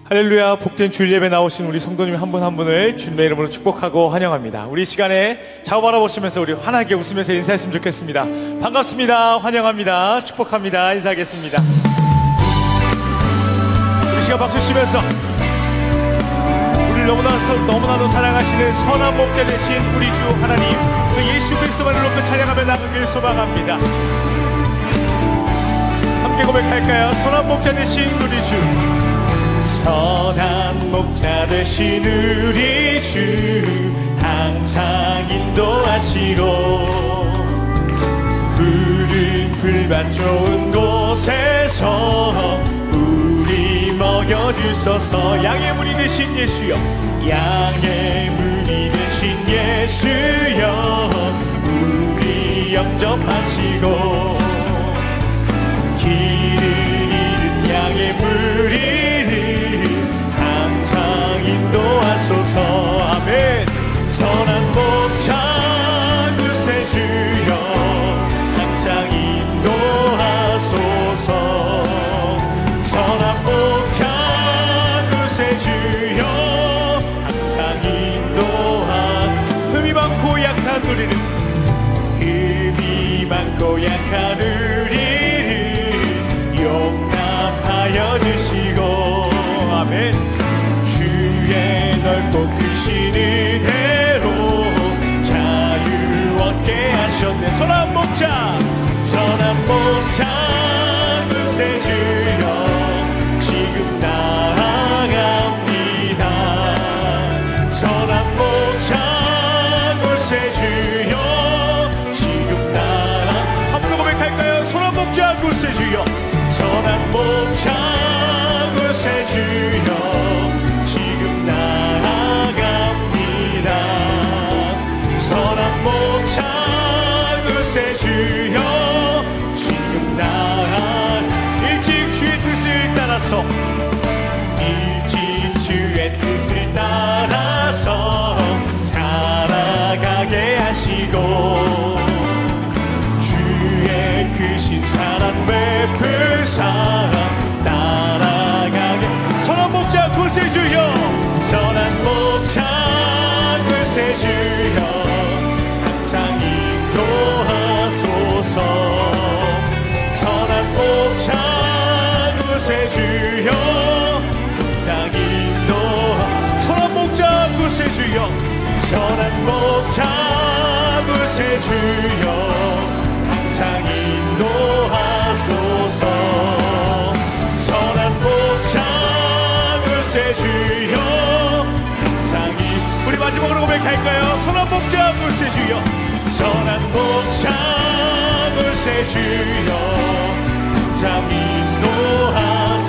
할렐루야. 복된 주일 예배 나오신 우리 성도님 한 분 한 분을 주님의 이름으로 축복하고 환영합니다. 우리 시간에 좌우 바라보시면서 우리 환하게 웃으면서 인사했으면 좋겠습니다. 반갑습니다. 환영합니다. 축복합니다. 인사하겠습니다. 우리 시간 박수 치면서 우리를 너무나도 사랑하시는 선한 목자 되신 우리 주 하나님, 그 예수 그리스도만을 높여 찬양하며 나가길 소망합니다. 함께 고백할까요? 선한 목자 되신 우리 주, 선한 목자 되신 우리 주, 항상 인도하시고 푸른 풀밭 좋은 곳에서 우리 먹여주소서. 양의 문이 되신 예수여, 양의 문이 되신 예수여, 우리 영접하시고 길을 잃은 양의 무리를 항상 인도하소서. 아멘. 선한 목자 구세주여, 항상 인도하소서. 선한 목자 구세주여, 항상 흠이 많고 약한 우리를, 흠이 많고 약한 우리를 용납하여 주시고, 아멘. 주의 넓고 크신 은혜로 자유 얻게 하셨네. 선한 목자, 선한 목자 구세주여, 지금 나아갑니다. 선한 목자 구세주여, 지금 한번 고백할까요? 선한 목자 구세주여, 선한 목자 구세주여, 지금 나아갑니다. 선한 목자 구세주여, 지금 일찍 주의 뜻을 따라서, 일찍 주의 뜻을 따라서 살아가게 하시고 주의 크신 사랑 베푸사 따라가게. 선한 목자 구세주여, 선한 목자 구세주여, 항상 인도하소서. 선한 목자 구세주여, 항상 선한 목자 구세주여, 선한 목자 구세주여, 항상 인도하소서. 선한 목자 구세주여, 항상 우리 마지막으로 고백할까요? 선한 목자 구세주여, 선한 목자 구세주여, 항상 인도하소서.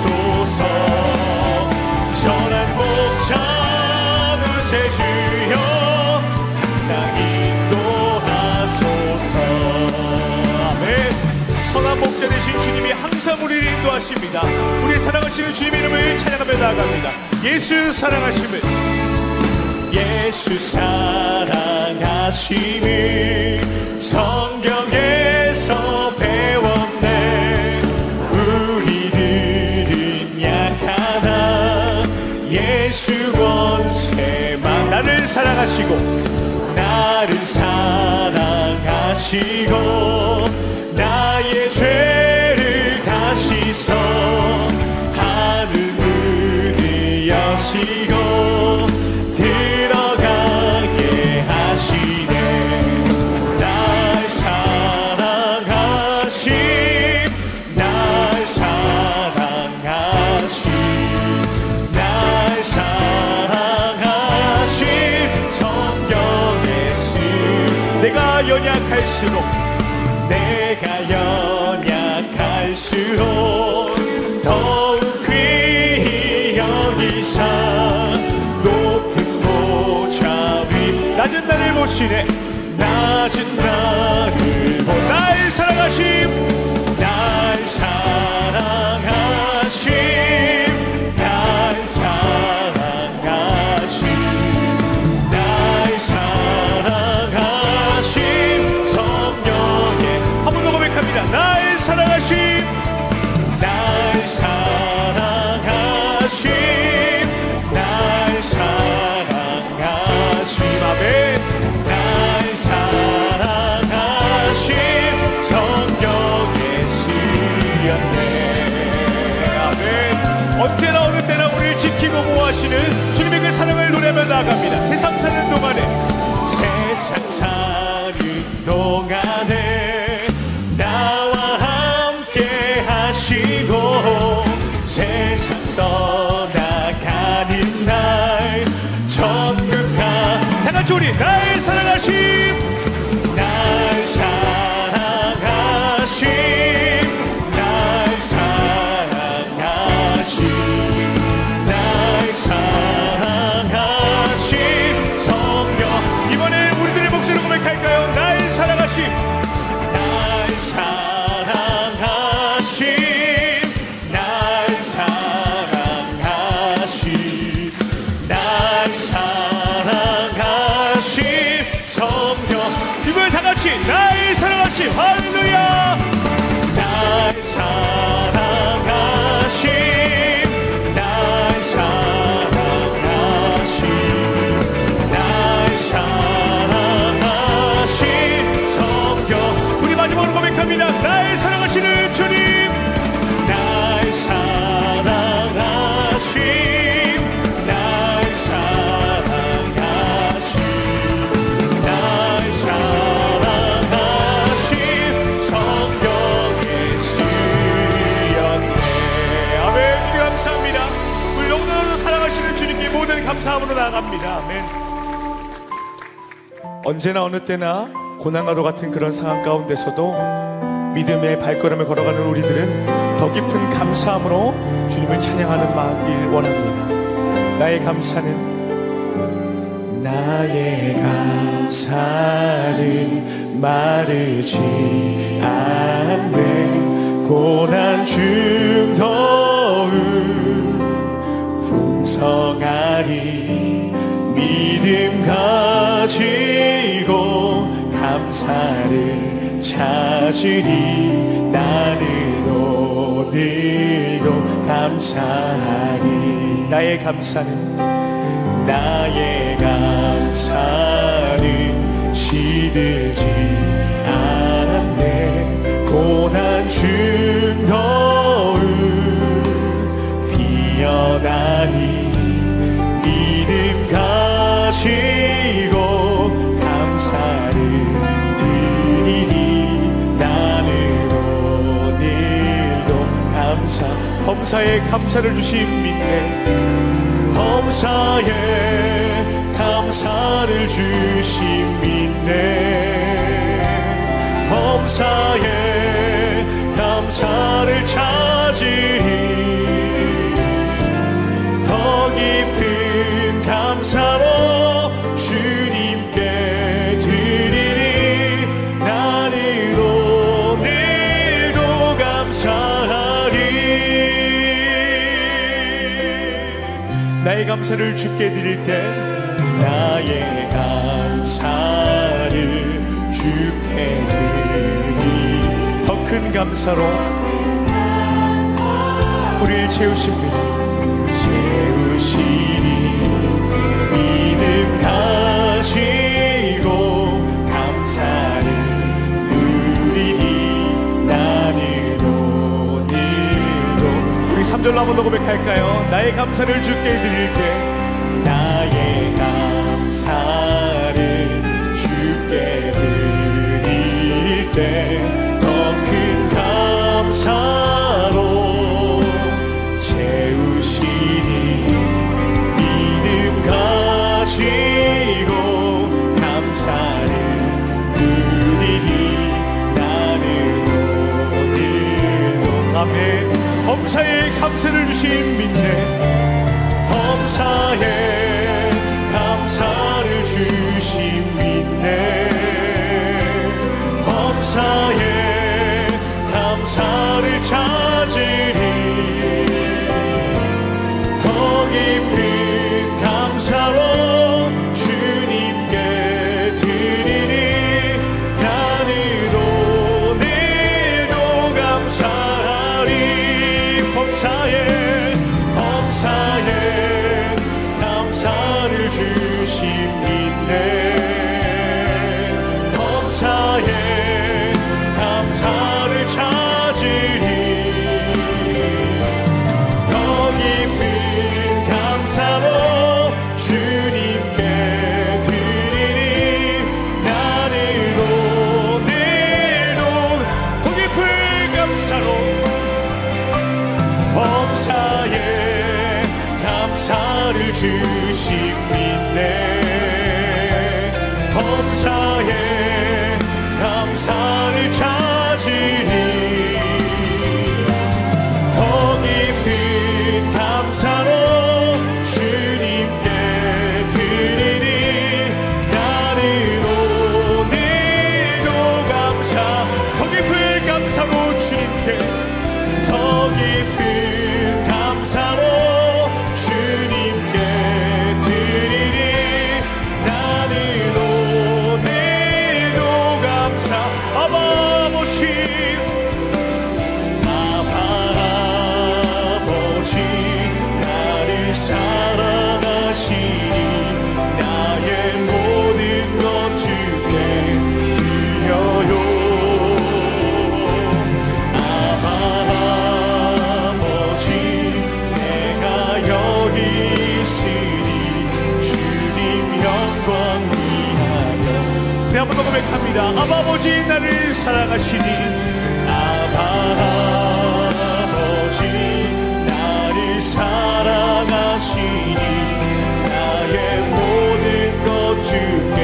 선한 목자 구세주여, 항상 인도하소서. 아멘. 선한 목자 되신 주님이 항상 우리를 인도하십니다. 우리 사랑하시는 주님 이름을 찬양하며 나아갑니다. 예수 사랑하심을, 예수 사랑하심을 성경에서 배웠네. 우리들은 약하나 예수 권세만 나를 사랑하시고, 나를 사랑하시고 나의 죄를 다 씻어 하늘 문을 여시고 들어가게 하시네. 날 사랑하심, 날 사랑하심, 날 사랑하심 성경에 쓴. 내가 연약할수록, 내가 연약할수록 더욱 귀히 여기사 높은 보좌 위 낮은 나를 보시네. 낮은 나를 날 사랑하심, 날 사랑하심, 날 사랑하심, 날 사랑하심 성경에 한 번 더 고백합니다. 날 사랑하심, 날 사랑하심, 우리를 지키고 보호하시는 주님의 그 사랑을 노래하며 나아갑니다. 세상 사는 동안에, 세상 사는 동안에 나와 함께 하시고 세상 떠나가는 날 천국가 다같이 우리 날 사랑하심, 날 사랑하심, 날 사랑하심, 날 사랑하심 성령. 이번에 우리들의 목소리로 고백할까요? 날 사랑하심, 날 사랑하심, 날 사랑하심, 날 사랑하심 성령. 이번에 다같이 날 사랑하심, 할렐루야. 날 사랑하심, 날 사랑하심, 날 사랑하심 성령. 우리 마지막으로 고백합니다. 날 사랑하시는 주님, 날 사랑하심, 날 사랑하심, 날 사랑하심 성령의 쓰였네. 아멘. 주님 감사합니다. 우리 너무나도 사랑하시는 주님께 모든 감사함으로 나아갑니다. 아멘. 언제나 어느 때나 고난과도 같은 그런 상황 가운데서도 믿음의 발걸음을 걸어가는 우리들은 더 깊은 감사함으로 주님을 찬양하는 마음을 원합니다. 나의 감사는, 나의 감사는 마르지 않네. 고난 중 더욱 풍성하리 믿음 가지고 감사를 찾으리. 나는 오늘도 감사하리. 나의 감사는, 나의 감사는 시들지 않네. 고난 중 더욱 피어나리 믿음 가지고 감사를 드리리. 나는 오늘도 감사. 범사에 감사를 주심 믿네. 범사에 감사를 주심 믿네. 범사에 감사를 찾으리. 더 깊은 감사로 주님께 드리리. 나는 오늘도 감사하리. 나의 감사를 주께 드릴 때, 나의 감사를 주께 드리. 더 큰 감사로 우리를 채우십니다. 채우시니 믿음 가지고 감사를 누리니. 나는 오늘도. 우리 3절로 한번 더 고백할까요? 나의 감사를 주께 드릴 때, 나의 감사를 주께 드릴 때 더 큰 감사로 채우시니 믿음 가지고 감사를 누리리. 나는 오늘도. 아멘. 범사에 감사를 주신 믿네. 범사에 감사를 주신 믿네. 범사에 감사를 나를 주신 믿네 범사에 감사를 찾으니 더 깊은 감사로 주님께 드리니 나는 오늘도 감사 더 깊은 감사로 주님께 더 깊은 감사로 주님께 드리니 나는 오늘도 감사 아버지 나를 사랑하시니 나의 모든 것 주께 드려요 아버지 내가 여기 있으니 주님 영광 위하여 네 한 번 더 고백합니다 아버지 나를 사랑하시니 아버지 나를 사랑하시니 나의 모든 것 주께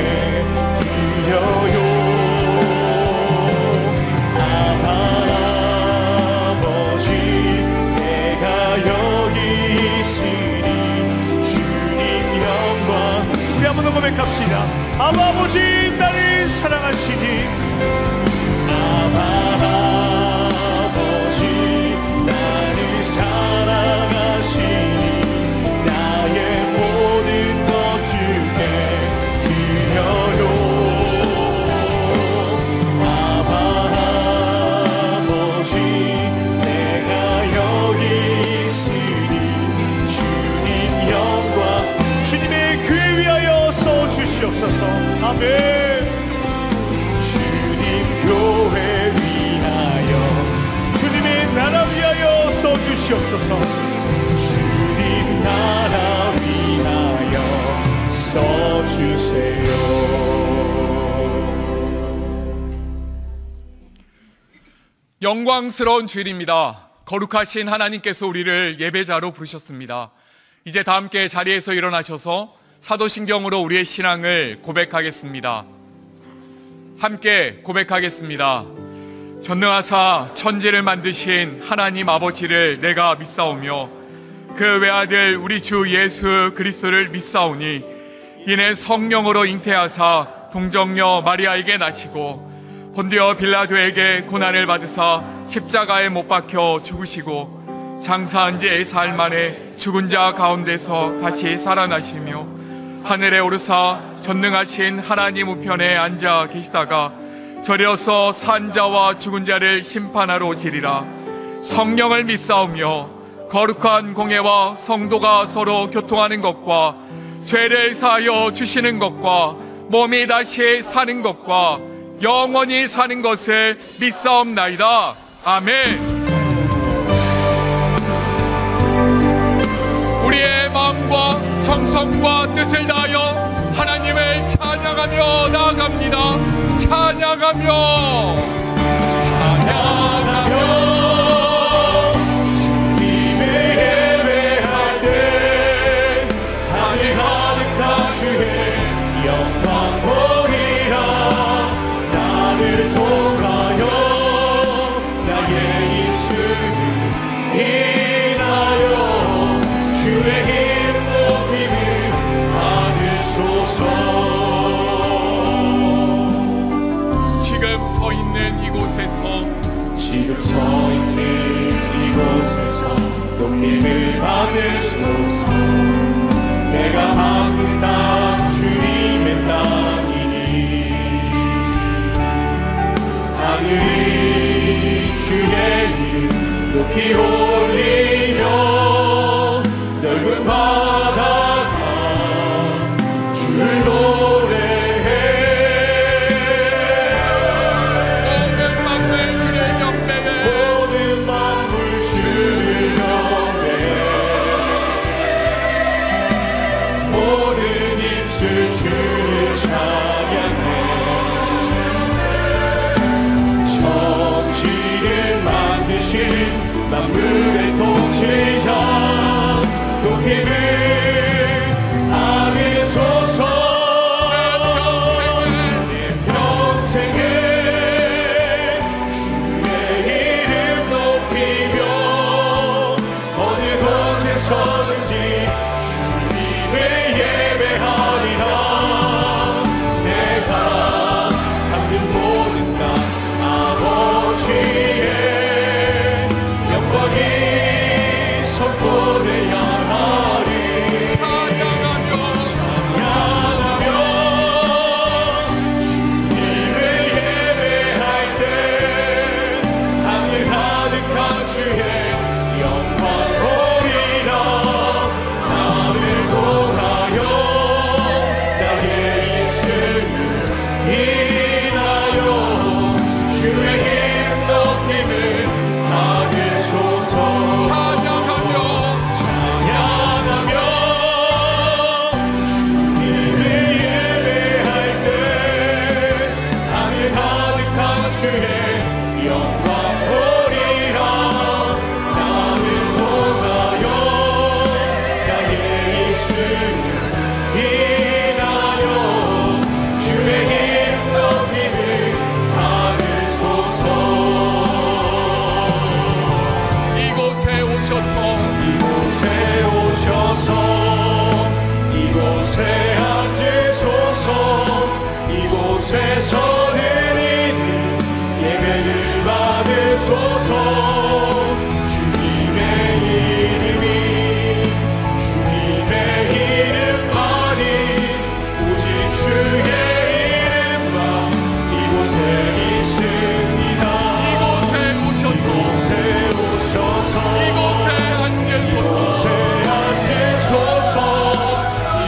드려요 아버지 내가 여기 있으니 주님 영광 우리 한 번 더 고백합시다 아버지 나를 사랑하시니 아버지 나를 사랑하시니 나의 모든 것 주께 드려요 아버지 내가 여기 있으니 주님 영광 주님의 교회 위하여 써주시옵소서 아멘 주님 교회 위하여 주님의 나라 위하여 써주시옵소서 주님 나라 위하여 써주세요 영광스러운 주일입니다. 거룩하신 하나님께서 우리를 예배자로 부르셨습니다. 이제 다 함께 자리에서 일어나셔서 사도신경으로 우리의 신앙을 고백하겠습니다. 함께 고백하겠습니다. 전능하사 천지를 만드신 하나님 아버지를 내가 믿사오며 그 외아들 우리 주 예수 그리스도를 믿사오니 이는 성령으로 잉태하사 동정녀 마리아에게 나시고 본디오 빌라도에게 고난을 받으사 십자가에 못 박혀 죽으시고 장사한 지 4일 만에 죽은 자 가운데서 다시 살아나시며 하늘에 오르사 전능하신 하나님 우편에 앉아 계시다가 저리어서 산 자와 죽은 자를 심판하러 오시리라. 성령을 믿사오며 거룩한 공예와 성도가 서로 교통하는 것과 죄를 사하여 주시는 것과 몸이 다시 사는 것과 영원히 사는 것을 믿사옵나이다. 아멘. 우리의 마음과 정성과 뜻을 다하여 하나님을 찬양하며 나아갑니다. 찬양하며 주님의 예배할 때 하늘 가득한 주의 영광 보리라. 나를 통하여 나의 입술을 인하여 주의 힘 높임을 받으소서. 지금 서 있는 이곳에서 높임을 받으소서. 내가 받는 땅 주님의 땅이니 하늘이 주의 이름 높이 올리며 넓은 바다가 주를 노래해. 모든 만물 주를 경배해. 모든 만물 주를 경배해. 모든 입술 주를 찬양해. 천지를 만드신 만물의 통치자 높임을 어디서든지 주님을 예배하리라. 내가 갖는 모든 것 아버지의 영광이 선포되어야 하리. 찬양하며 주님을 예배할 때 하늘 가득한 주의 영광 보리라. 나를 통하여 나의 입술을 인하여 주의 힘 높임을 받으소서. 찬양하며 주님을 예배할 때 하늘 가득한 주의 영광 보리라. 나를 통하여 나의 입술을 인하여 주의 힘 높임을 받으소서. 이곳에 오셔서 이곳에 앉으소서. 이곳에서 드리는 예배를 받으소서. 주님의 이름만이 오직 주의 이름만 이곳에 있습니다. 이곳에 오셔서 이곳에 앉으소서.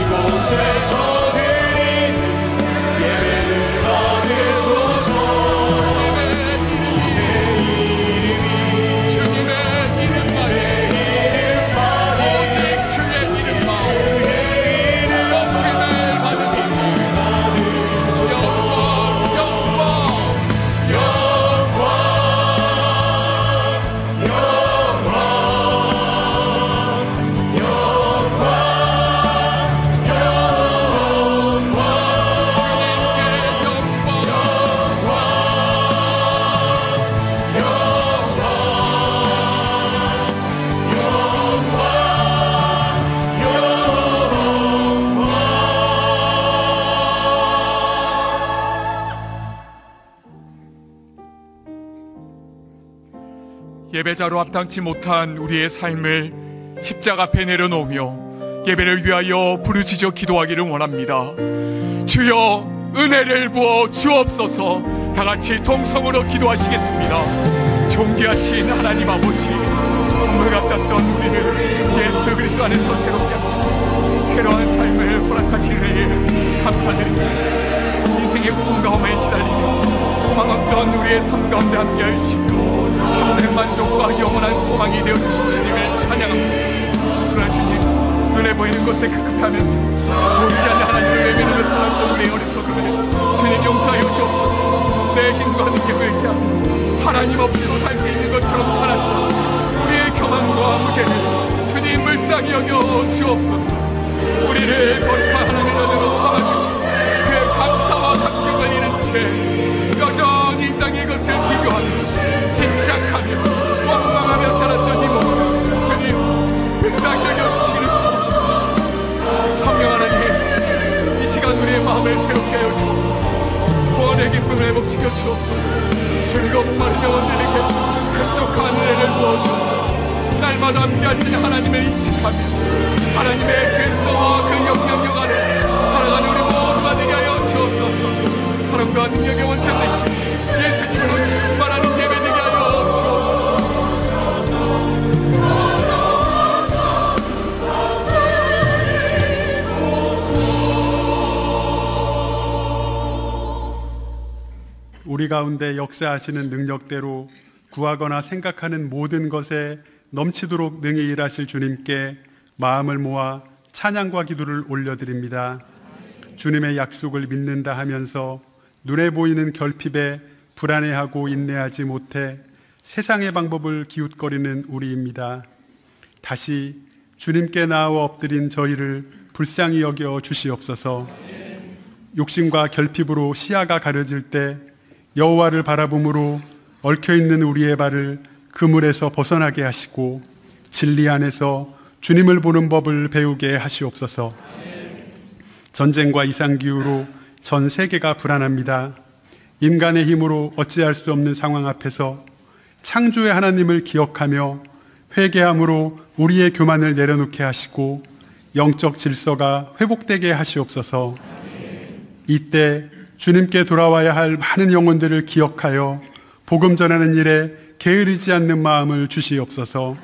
이곳에서 드리는 예배를 받으소서. 주님의 이름만이 오직 주의 이름만 높임을 받으소서. 예배자로 합당치 못한 우리의 삶을 십자가 앞에 내려놓으며 예배를 위하여 부르짖어 기도하기를 원합니다. 주여 은혜를 부어 주옵소서. 다같이 동성으로 기도하시겠습니다. 존귀하신 하나님 아버지, 물 같았던 우리를 예수 그리스도 안에서 새롭게 하시고 새로운 삶을 허락하시는 감사드립니다. 인생의 고통 가운데 시달리며 소망 없던 우리의 삶 가운데 함께 하시고 참된 만족과 영원한 소망이 되어주신 주님을 찬양합니다. 그러나 주님, 눈에 보이는 것에 급급하면서 보이지 않는 하나님을 외면하며 살았던 우리의 어리석음을 주님 용서하여 주옵소서. 내 힘과 능력을 의지하고 하나님 없이도 살 수 있는 것처럼 살았던 우리의 교만과 무죄를 주님 불쌍히 여겨 주옵소서. 우리를 거룩한 하나님의 은혜로 삼아주신 그의 감사와 감격을 잃은 채 여전히 이 땅의 것을 비교하며 집착하며 원망하며 살았던 이 모습 주님 불쌍히 여겨주시기를 쏩니다. 성령 하나님, 이 시간 우리의 마음을 새롭게 하여 주옵소서. 구원의 기쁨을 회복시켜 주옵소서. 즐거운 마른 영혼들에게 흡족한 은혜를 부어 주옵소서. 날마다 함께 하시는 하나님을 인식하며 하나님의 질서와 그 영향력 아래 살아가는 우리 모두가 되게 하여 주옵소서. 사랑과 능력의 원천 되신 예수님으로 충만하는 예배 되게 하여 우리 가운데 역사하시는 능력대로 구하거나 생각하는 모든 것에 넘치도록 능히 일하실 주님께 마음을 모아 찬양과 기도를 올려드립니다. 주님의 약속을 믿는다 하면서 눈에 보이는 결핍에 불안해하고 인내하지 못해 세상의 방법을 기웃거리는 우리입니다. 다시 주님께 나와 엎드린 저희를 불쌍히 여겨 주시옵소서. 욕심과 결핍으로 시야가 가려질 때 여호와를 바라봄으로 얽혀있는 우리의 발을 그물에서 벗어나게 하시고 진리 안에서 주님을 보는 법을 배우게 하시옵소서. 전쟁과 이상기후로 전 세계가 불안합니다. 인간의 힘으로 어찌할 수 없는 상황 앞에서 창조의 하나님을 기억하며 회개함으로 우리의 교만을 내려놓게 하시고 영적 질서가 회복되게 하시옵소서. 이때 주님께 돌아와야 할 많은 영혼들을 기억하여 복음 전하는 일에 게으르지 않는 마음을 주시옵소서.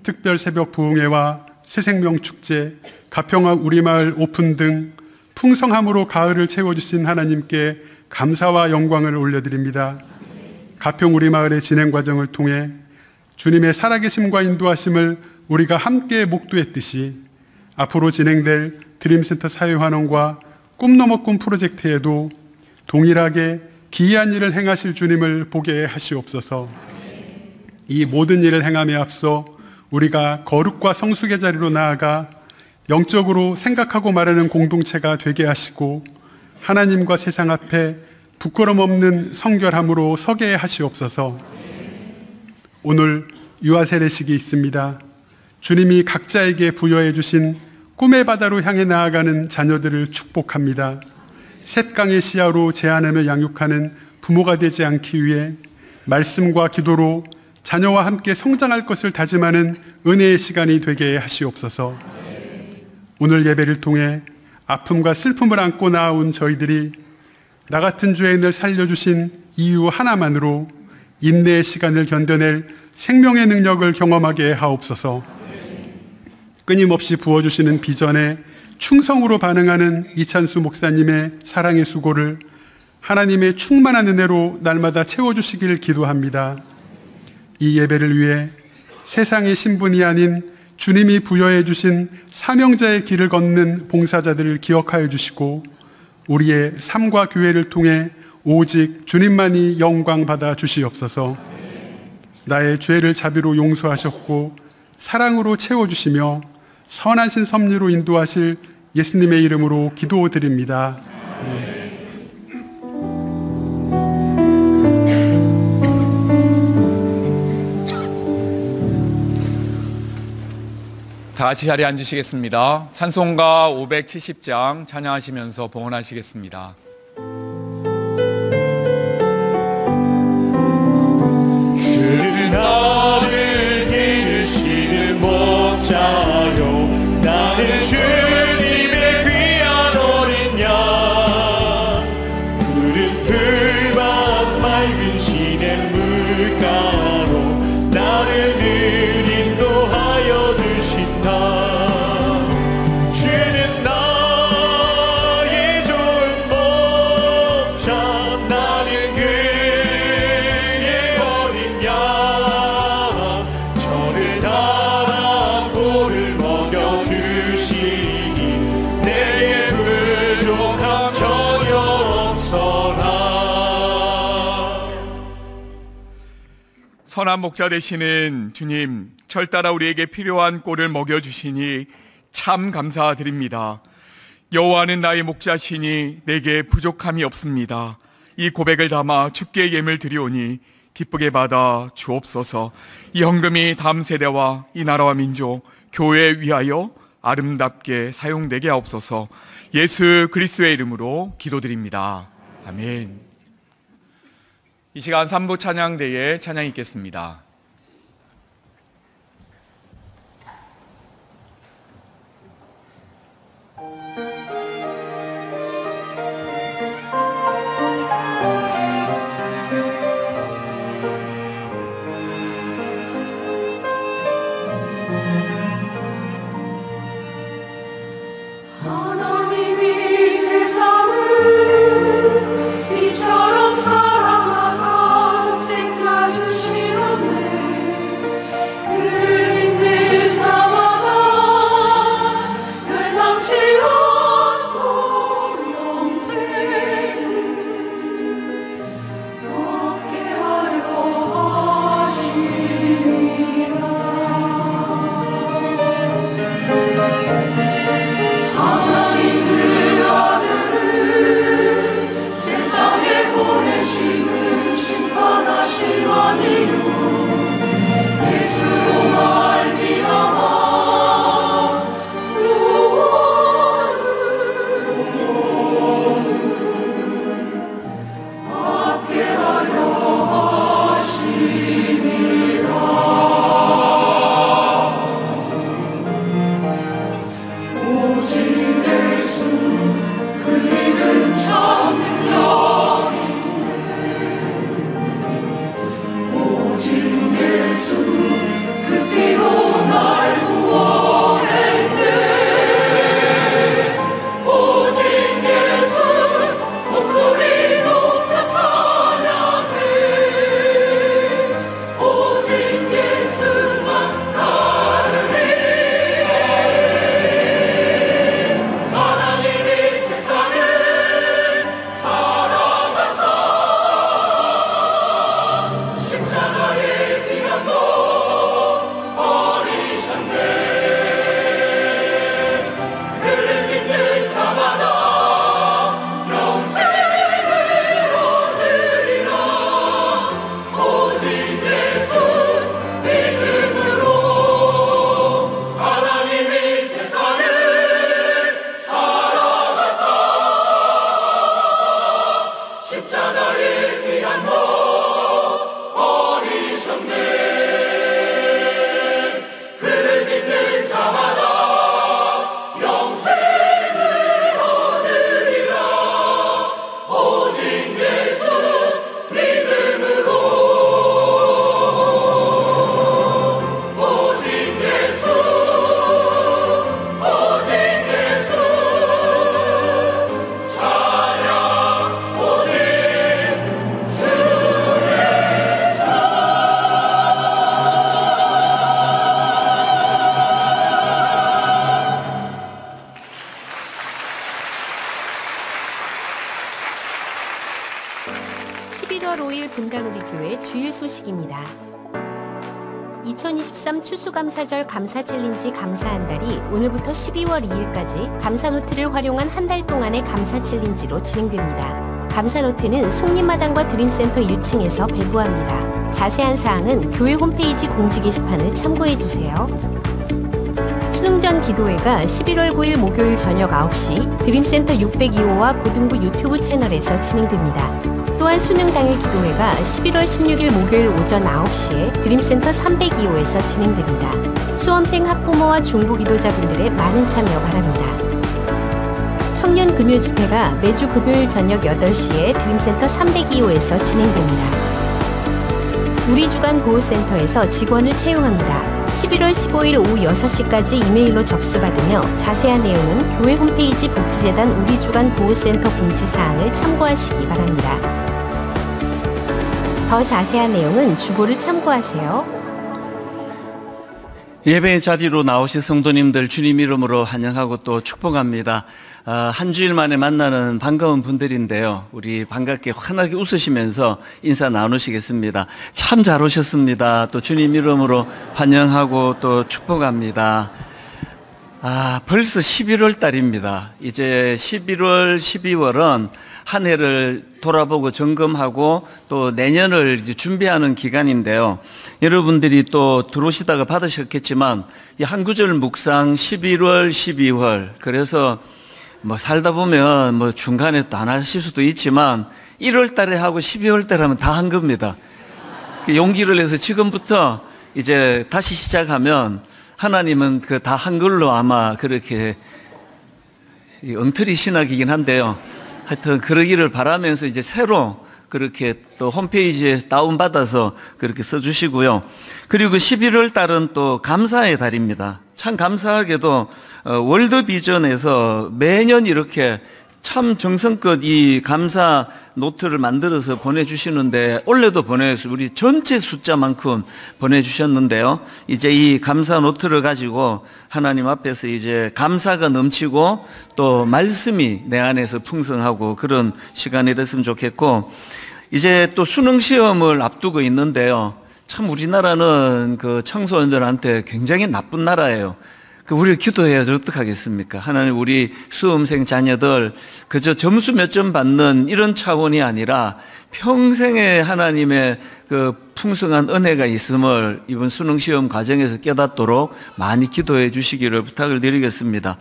특별 새벽 부흥회와 새생명 축제, 가평 우리마을 오픈 등 풍성함으로 가을을 채워주신 하나님께 감사와 영광을 올려드립니다. 가평 우리마을의 진행 과정을 통해 주님의 살아계심과 인도하심을 우리가 함께 목도했듯이 앞으로 진행될 드림센터 사회환원과 꿈 넘어 꿈 프로젝트에도 동일하게 기이한 일을 행하실 주님을 보게 하시옵소서. 이 모든 일을 행함에 앞서 우리가 거룩과 성숙의 자리로 나아가 영적으로 생각하고 말하는 공동체가 되게 하시고 하나님과 세상 앞에 부끄럼 없는 성결함으로 서게 하시옵소서. 오늘 유아 세례식이 있습니다. 주님이 각자에게 부여해 주신 꿈의 바다로 향해 나아가는 자녀들을 축복합니다. 셋강의 시야로 제한하며 양육하는 부모가 되지 않기 위해 말씀과 기도로 자녀와 함께 성장할 것을 다짐하는 은혜의 시간이 되게 하시옵소서. 오늘 예배를 통해 아픔과 슬픔을 안고 나아온 저희들이 나 같은 죄인을 살려주신 이유 하나만으로 인내의 시간을 견뎌낼 생명의 능력을 경험하게 하옵소서. 끊임없이 부어주시는 비전에 충성으로 반응하는 이찬수 목사님의 사랑의 수고를 하나님의 충만한 은혜로 날마다 채워주시길 기도합니다. 이 예배를 위해 세상의 신분이 아닌 주님이 부여해 주신 사명자의 길을 걷는 봉사자들을 기억하여 주시고 우리의 삶과 교회를 통해 오직 주님만이 영광 받아 주시옵소서. 나의 죄를 자비로 용서하셨고 사랑으로 채워주시며 선하신 섭리로 인도하실 예수님의 이름으로 기도드립니다. 다 같이 자리에 앉으시겠습니다. 찬송가 570장 찬양하시면서 봉헌하시겠습니다. 주는 나를 기르시는 목자요 나는 주님의 귀한 어린 양 푸른 풀밭 맑은 시냇물가로 나를 늘 인도하여 주신다. 주는 나의 좋은 목자 나는 그의 어린 양 저를 따라 꼴을 먹여주시니 내게 부족함 전혀 없어라. 선한 목자 되시는 주님, 절 따라 우리에게 필요한 꼴을 먹여주시니 참 감사드립니다. 여호와는 나의 목자시니 내게 부족함이 없습니다. 이 고백을 담아 주께 예물 드리오니 기쁘게 받아 주옵소서. 이 헌금이 다음 세대와 이 나라와 민족, 교회에 위하여 아름답게 사용되게 하옵소서. 예수 그리스도의 이름으로 기도드립니다. 아멘. 이 시간 3부 찬양대에 찬양 있겠습니다. 하나님이 세상을 이처럼 사랑하사 생자 주시옵네. 5일 분당우리교회 주일 소식입니다. 2023 추수감사절 감사 챌린지 감사 한 달이 오늘부터 12월 2일까지 감사노트를 활용한 한 달 동안의 감사 챌린지로 진행됩니다. 감사노트는 송림마당과 드림센터 1층에서 배부합니다. 자세한 사항은 교회 홈페이지 공지 게시판을 참고해주세요. 수능전 기도회가 11월 9일 목요일 저녁 9시 드림센터 602호와 고등부 유튜브 채널에서 진행됩니다. 또한 수능 당일 기도회가 11월 16일 목요일 오전 9시에 드림센터 302호에서 진행됩니다. 수험생 학부모와 중보 기도자분들의 많은 참여 바랍니다. 청년 금요 집회가 매주 금요일 저녁 8시에 드림센터 302호에서 진행됩니다. 우리 주간 보호센터에서 직원을 채용합니다. 11월 15일 오후 6시까지 이메일로 접수받으며 자세한 내용은 교회 홈페이지 복지재단 우리 주간 보호센터 공지사항을 참고하시기 바랍니다. 더 자세한 내용은 주보를 참고하세요. 예배의 자리로 나오신 성도님들 주님 이름으로 환영하고 또 축복합니다. 한 주일 만에 만나는 반가운 분들인데요. 우리 반갑게 환하게 웃으시면서 인사 나누시겠습니다. 참 잘 오셨습니다. 또 주님 이름으로 환영하고 또 축복합니다. 벌써 11월 달입니다. 이제 11월, 12월은 한 해를 돌아보고 점검하고 또 내년을 이제 준비하는 기간인데요. 여러분들이 또 들어오시다가 받으셨겠지만 이 한 구절 묵상 11월, 12월 그래서 살다 보면 중간에 또 안 하실 수도 있지만 1월 달에 하고 12월 달에 하면 다 한 겁니다. 그 용기를 내서 지금부터 이제 다시 시작하면 하나님은 그 다 한 걸로 아마 그렇게 엉터리 신학이긴 한데요. 하여튼 그러기를 바라면서 이제 새로 그렇게 또 홈페이지에 다운받아서 그렇게 써주시고요. 그리고 11월 달은 또 감사의 달입니다. 참 감사하게도 월드비전에서 매년 이렇게 참 정성껏 이 감사 노트를 만들어서 보내주시는데 올해도 보내서 우리 전체 숫자만큼 보내주셨는데요. 이제 이 감사 노트를 가지고 하나님 앞에서 이제 감사가 넘치고 또 말씀이 내 안에서 풍성하고 그런 시간이 됐으면 좋겠고, 이제 또 수능 시험을 앞두고 있는데요. 참 우리나라는 그 청소년들한테 굉장히 나쁜 나라예요. 우리를 기도해야지 어떡하겠습니까? 하나님, 우리 수험생 자녀들 그저 점수 몇 점 받는 이런 차원이 아니라 평생에 하나님의 그 풍성한 은혜가 있음을 이번 수능시험 과정에서 깨닫도록 많이 기도해 주시기를 부탁을 드리겠습니다.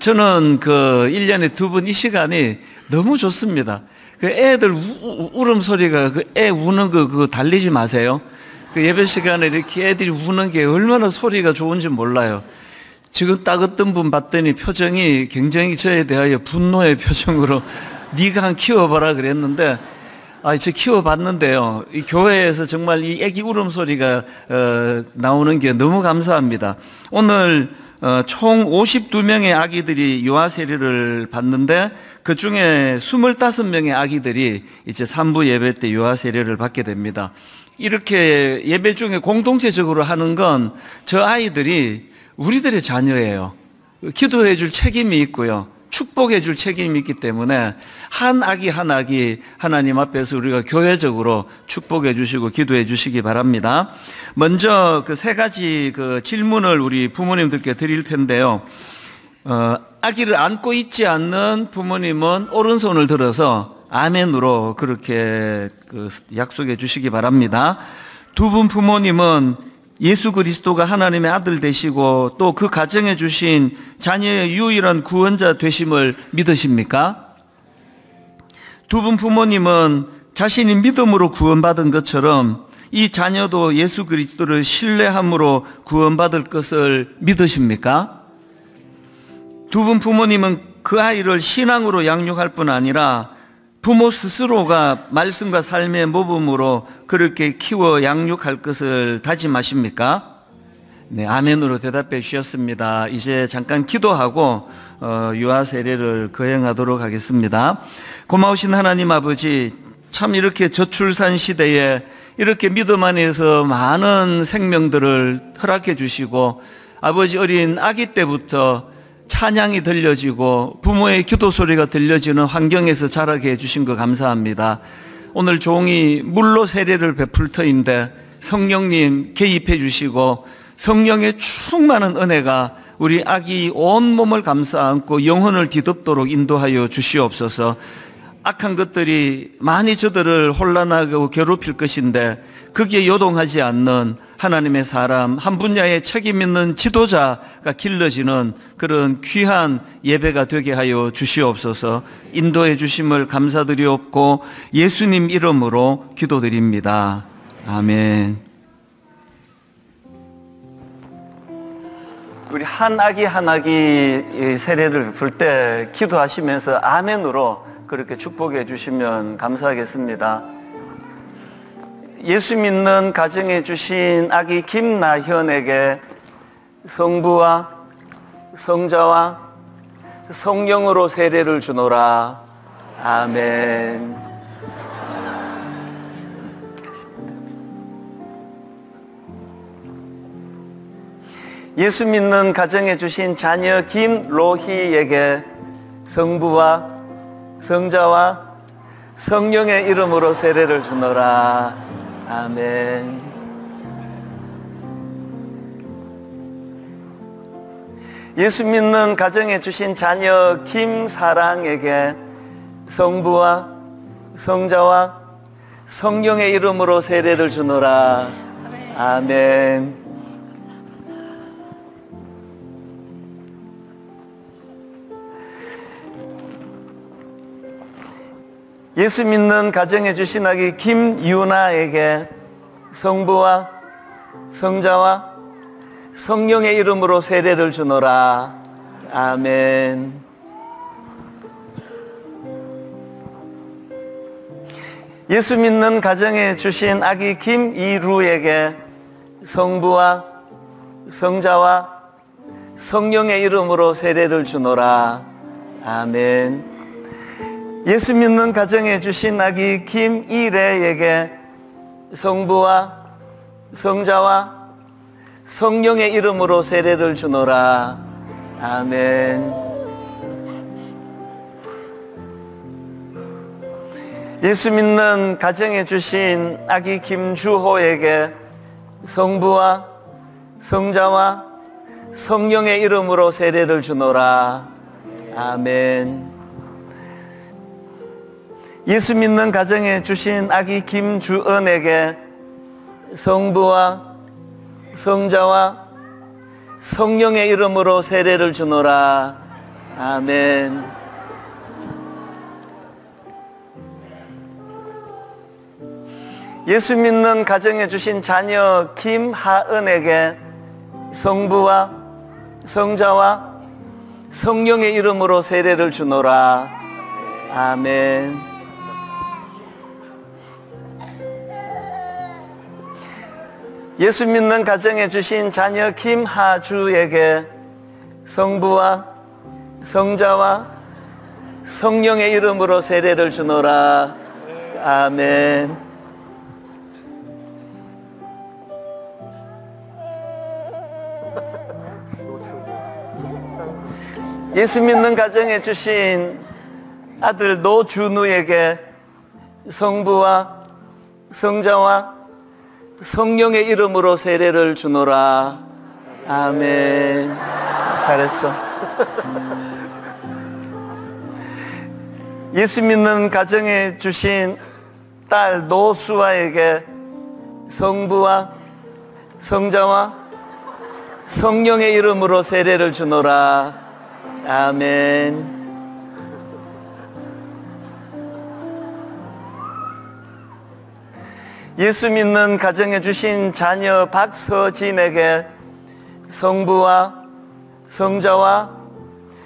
저는 그 1년에 2번 이 시간이 너무 좋습니다. 그 애들 울음소리가 그 애 우는 거 그거 달리지 마세요. 그 예배 시간에 이렇게 애들이 우는 게 얼마나 소리가 좋은지 몰라요. 지금 딱 어떤 분 봤더니 표정이 굉장히 저에 대하여 분노의 표정으로 네가 한 키워봐라 그랬는데, 저 키워봤는데요. 이 교회에서 정말 이 애기 울음소리가 나오는 게 너무 감사합니다. 오늘 총 52명의 아기들이 유아 세례를 받는데 그 중에 25명의 아기들이 이제 3부 예배 때 유아 세례를 받게 됩니다. 이렇게 예배 중에 공동체적으로 하는 건 저 아이들이 우리들의 자녀예요. 기도해 줄 책임이 있고요. 축복해 줄 책임이 있기 때문에 한 아기 한 아기 하나님 앞에서 우리가 교회적으로 축복해 주시고 기도해 주시기 바랍니다. 먼저 그 세 가지 그 질문을 우리 부모님들께 드릴 텐데요. 아기를 안고 있지 않는 부모님은 오른손을 들어서 아멘으로 그렇게 그 약속해 주시기 바랍니다. 두 분 부모님은 예수 그리스도가 하나님의 아들 되시고 또 그 가정에 주신 자녀의 유일한 구원자 되심을 믿으십니까? 두 분 부모님은 자신이 믿음으로 구원받은 것처럼 이 자녀도 예수 그리스도를 신뢰함으로 구원받을 것을 믿으십니까? 두 분 부모님은 그 아이를 신앙으로 양육할 뿐 아니라 부모 스스로가 말씀과 삶의 모범으로 그렇게 키워 양육할 것을 다짐하십니까? 네, 아멘으로 대답해 주셨습니다. 이제 잠깐 기도하고 유아 세례를 거행하도록 하겠습니다. 고마우신 하나님 아버지, 참 이렇게 저출산 시대에 이렇게 믿음 안에서 많은 생명들을 허락해 주시고 아버지 어린 아기 때부터 찬양이 들려지고 부모의 기도 소리가 들려지는 환경에서 자라게 해주신 거 감사합니다. 오늘 종이 물로 세례를 베풀 터인데 성령님 개입해 주시고 성령의 충만한 은혜가 우리 아기 온몸을 감싸 안고 영혼을 뒤덮도록 인도하여 주시옵소서. 악한 것들이 많이 저들을 혼란하고 괴롭힐 것인데 거기에 요동하지 않는 하나님의 사람, 한 분야에 책임 있는 지도자가 길러지는 그런 귀한 예배가 되게 하여 주시옵소서. 인도해 주심을 감사드리옵고 예수님 이름으로 기도드립니다. 아멘. 우리 한 아기 한 아기 세례를 베풀 때 기도하시면서 아멘으로 그렇게 축복해 주시면 감사하겠습니다. 예수 믿는 가정에 주신 아기 김나현에게 성부와 성자와 성령으로 세례를 주노라. 아멘. 예수 믿는 가정에 주신 자녀 김로희에게 성부와 성자와 성령의 이름으로 세례를 주노라. 아멘. 예수 믿는 가정에 주신 자녀 김사랑에게 성부와 성자와 성령의 이름으로 세례를 주노라. 아멘. 예수 믿는 가정에 주신 아기 김유나에게 성부와 성자와 성령의 이름으로 세례를 주노라. 아멘. 예수 믿는 가정에 주신 아기 김이루에게 성부와 성자와 성령의 이름으로 세례를 주노라. 아멘. 예수 믿는 가정에 주신 아기 김이래에게 성부와 성자와 성령의 이름으로 세례를 주노라. 아멘. 예수 믿는 가정에 주신 아기 김주호에게 성부와 성자와 성령의 이름으로 세례를 주노라. 아멘. 예수 믿는 가정에 주신 아기 김주은에게 성부와 성자와 성령의 이름으로 세례를 주노라. 아멘. 예수 믿는 가정에 주신 자녀 김하은에게 성부와 성자와 성령의 이름으로 세례를 주노라. 아멘. 예수 믿는 가정에 주신 자녀 김하주에게 성부와 성자와 성령의 이름으로 세례를 주노라. 아멘. 예수 믿는 가정에 주신 아들 노준우에게 성부와 성자와 성령의 이름으로 세례를 주노라. 아멘. 잘했어. 예수 믿는 가정에 주신 딸 노수아에게 성부와 성자와 성령의 이름으로 세례를 주노라. 아멘. 예수 믿는 가정에 주신 자녀 박서진에게 성부와 성자와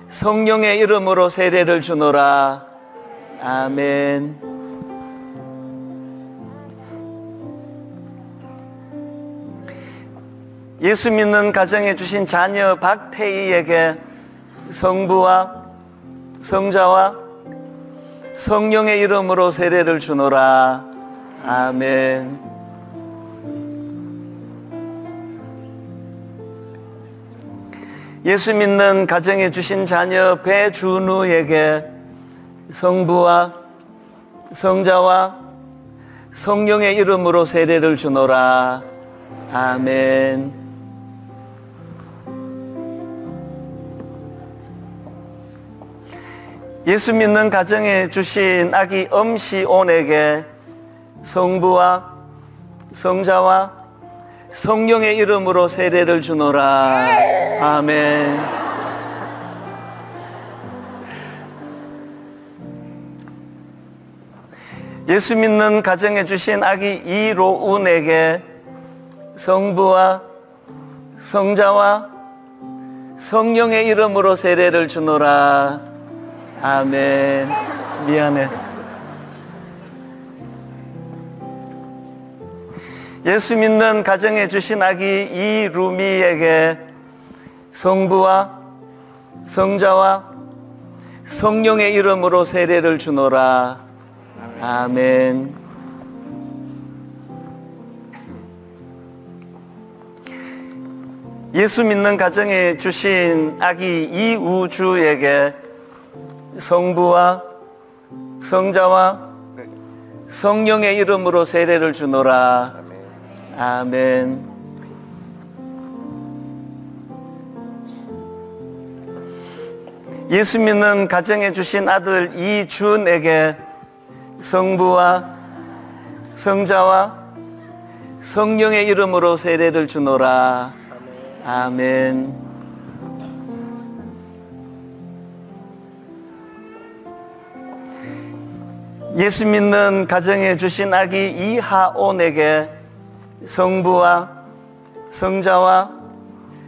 성령의 이름으로 세례를 주노라. 아멘. 예수 믿는 가정에 주신 자녀 박태희에게 성부와 성자와 성령의 이름으로 세례를 주노라. 아멘. 예수 믿는 가정에 주신 자녀 배준우에게 성부와 성자와 성령의 이름으로 세례를 주노라. 아멘. 예수 믿는 가정에 주신 아기 엄시온에게 성부와 성자와 성령의 이름으로 세례를 주노라. 아멘. 예수 믿는 가정에 주신 아기 이로운에게 성부와 성자와 성령의 이름으로 세례를 주노라. 아멘. 미안해. 예수 믿는 가정에 주신 아기 이루미에게 성부와 성자와 성령의 이름으로 세례를 주노라. 아멘. 예수 믿는 가정에 주신 아기 이우주에게 성부와 성자와 성령의 이름으로 세례를 주노라. 아멘. 예수 믿는 가정에 주신 아들 이준에게 성부와 성자와 성령의 이름으로 세례를 주노라. 아멘. 예수 믿는 가정에 주신 아기 이하온에게 성부와 성자와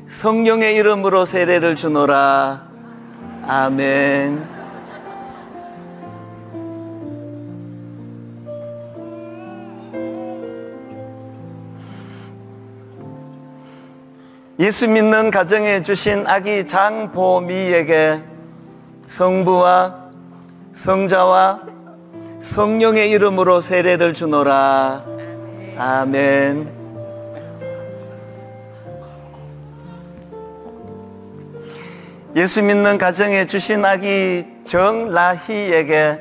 성령의 이름으로 세례를 주노라. 아멘. 예수 믿는 가정에 주신 아기 장보미에게 성부와 성자와 성령의 이름으로 세례를 주노라. 아멘. 예수 믿는 가정에 주신 아기 정라희에게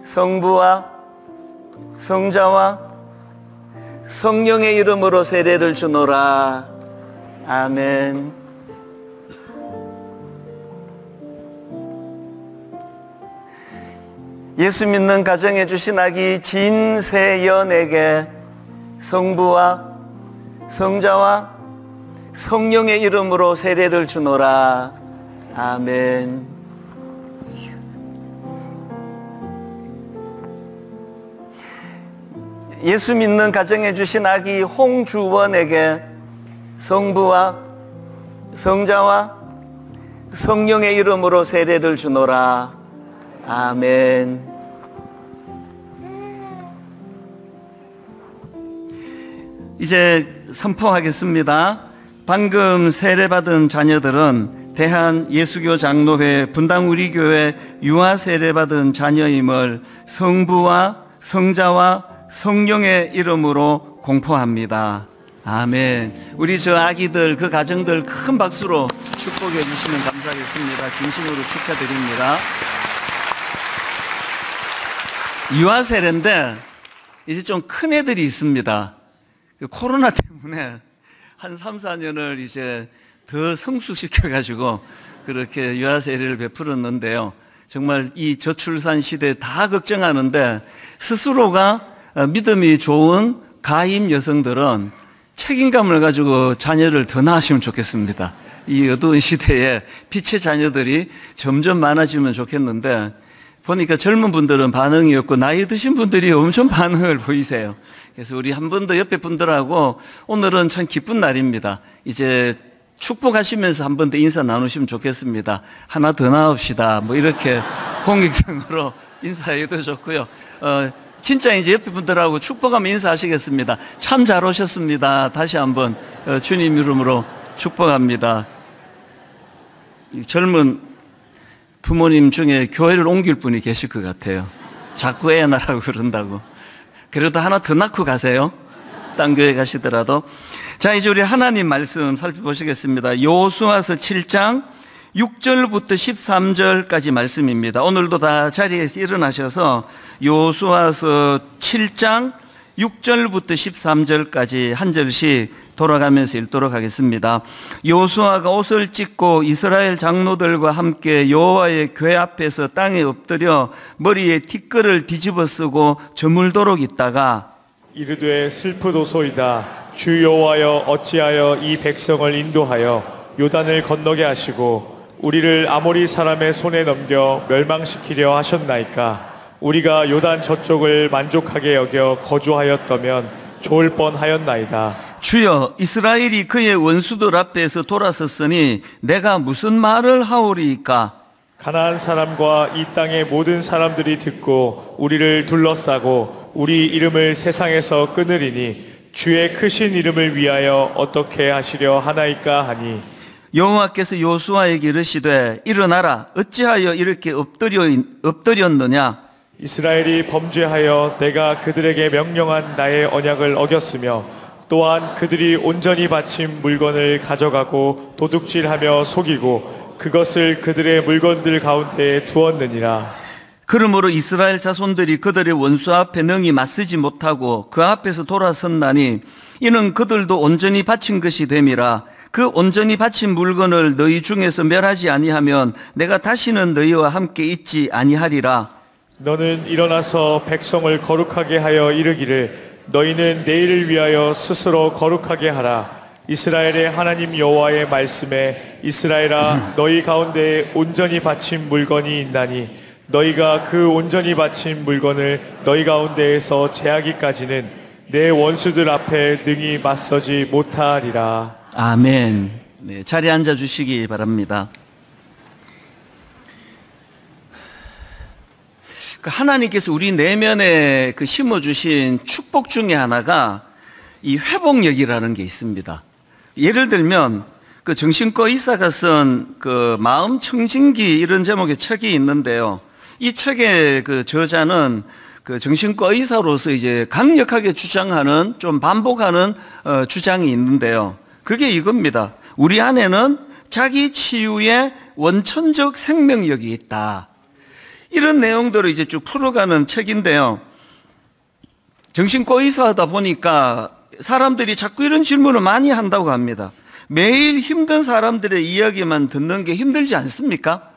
성부와 성자와 성령의 이름으로 세례를 주노라. 아멘. 예수 믿는 가정에 주신 아기 진세연에게 성부와 성자와 성령의 이름으로 세례를 주노라. 아멘. 예수 믿는 가정에 주신 아기 홍주원에게 성부와 성자와 성령의 이름으로 세례를 주노라. 아멘. 이제 선포하겠습니다. 방금 세례받은 자녀들은 대한예수교 장로회 분당 우리 교회 유아 세례받은 자녀임을 성부와 성자와 성령의 이름으로 공포합니다. 아멘. 우리 저 아기들, 그 가정들 큰 박수로 축복해 주시면 감사하겠습니다. 진심으로 축하드립니다. 유아 세례인데 이제 좀 큰 애들이 있습니다. 코로나 때문에 한 3, 4년을 이제 더 성숙시켜가지고 그렇게 유아 세례를 베풀었는데요. 정말 이 저출산 시대에 다 걱정하는데 스스로가 믿음이 좋은 가임 여성들은 책임감을 가지고 자녀를 더 낳으시면 좋겠습니다. 이 어두운 시대에 빛의 자녀들이 점점 많아지면 좋겠는데 보니까 젊은 분들은 반응이 없고 나이 드신 분들이 엄청 반응을 보이세요. 그래서 우리 한 번 더 옆에 분들하고 오늘은 참 기쁜 날입니다. 이제 축복하시면서 한 번 더 인사 나누시면 좋겠습니다. 하나 더 나옵시다. 뭐 이렇게 공익적으로 인사해도 좋고요. 진짜 이제 옆에 분들하고 축복하면 인사하시겠습니다. 참 잘 오셨습니다. 다시 한번 주님 이름으로 축복합니다. 젊은 부모님 중에 교회를 옮길 분이 계실 것 같아요. 자꾸 애 낳으라고 그런다고. 그래도 하나 더 낳고 가세요. 딴 교회 가시더라도. 자, 이제 우리 하나님 말씀 살펴보시겠습니다. 여호수아서 7장 6절부터 13절까지 말씀입니다. 오늘도 다 자리에서 일어나셔서 여호수아서 7장 6절부터 13절까지 한 절씩 돌아가면서 읽도록 하겠습니다. 여호수아가 옷을 찢고 이스라엘 장로들과 함께 여호와의 궤 앞에서 땅에 엎드려 머리에 티끌을 뒤집어 쓰고 저물도록 있다가 이르되 슬프도소이다. 주 여호와여 어찌하여 이 백성을 인도하여 요단을 건너게 하시고 우리를 아모리 사람의 손에 넘겨 멸망시키려 하셨나이까. 우리가 요단 저쪽을 만족하게 여겨 거주하였다면 좋을 뻔하였나이다. 주여, 이스라엘이 그의 원수들 앞에서 돌아섰으니 내가 무슨 말을 하오리이까? 가나안 사람과 이 땅의 모든 사람들이 듣고 우리를 둘러싸고 우리 이름을 세상에서 끊으리니 주의 크신 이름을 위하여 어떻게 하시려 하나이까 하니, 여호와께서 여호수아에게 이르시되 일어나라. 어찌하여 이렇게 엎드렸느냐? 이스라엘이 범죄하여 내가 그들에게 명령한 나의 언약을 어겼으며 또한 그들이 온전히 바친 물건을 가져가고 도둑질하며 속이고 그것을 그들의 물건들 가운데에 두었느니라. 그러므로 이스라엘 자손들이 그들의 원수 앞에 능히 맞서지 못하고 그 앞에서 돌아섰나니 이는 그들도 온전히 바친 것이 됨이라. 그 온전히 바친 물건을 너희 중에서 멸하지 아니하면 내가 다시는 너희와 함께 있지 아니하리라. 너는 일어나서 백성을 거룩하게 하여 이르기를 너희는 내일을 위하여 스스로 거룩하게 하라. 이스라엘의 하나님 여호와의 말씀에 이스라엘아 너희 가운데 온전히 바친 물건이 있나니 너희가 그 온전히 바친 물건을 너희 가운데에서 제하기까지는 내 원수들 앞에 능히 맞서지 못하리라. 아멘. 네, 자리에 앉아 주시기 바랍니다. 하나님께서 우리 내면에 심어주신 축복 중에 하나가 이 회복력이라는 게 있습니다. 예를 들면 정신과 의사가 쓴 마음 청진기 이런 제목의 책이 있는데요. 이 책의 저자는 정신과 의사로서 이제 강력하게 주장하는, 좀 반복하는 주장이 있는데요. 그게 이겁니다. 우리 안에는 자기 치유의 원천적 생명력이 있다. 이런 내용들을 이제 쭉 풀어가는 책인데요. 정신과 의사하다 보니까 사람들이 자꾸 이런 질문을 많이 한다고 합니다. 매일 힘든 사람들의 이야기만 듣는 게 힘들지 않습니까?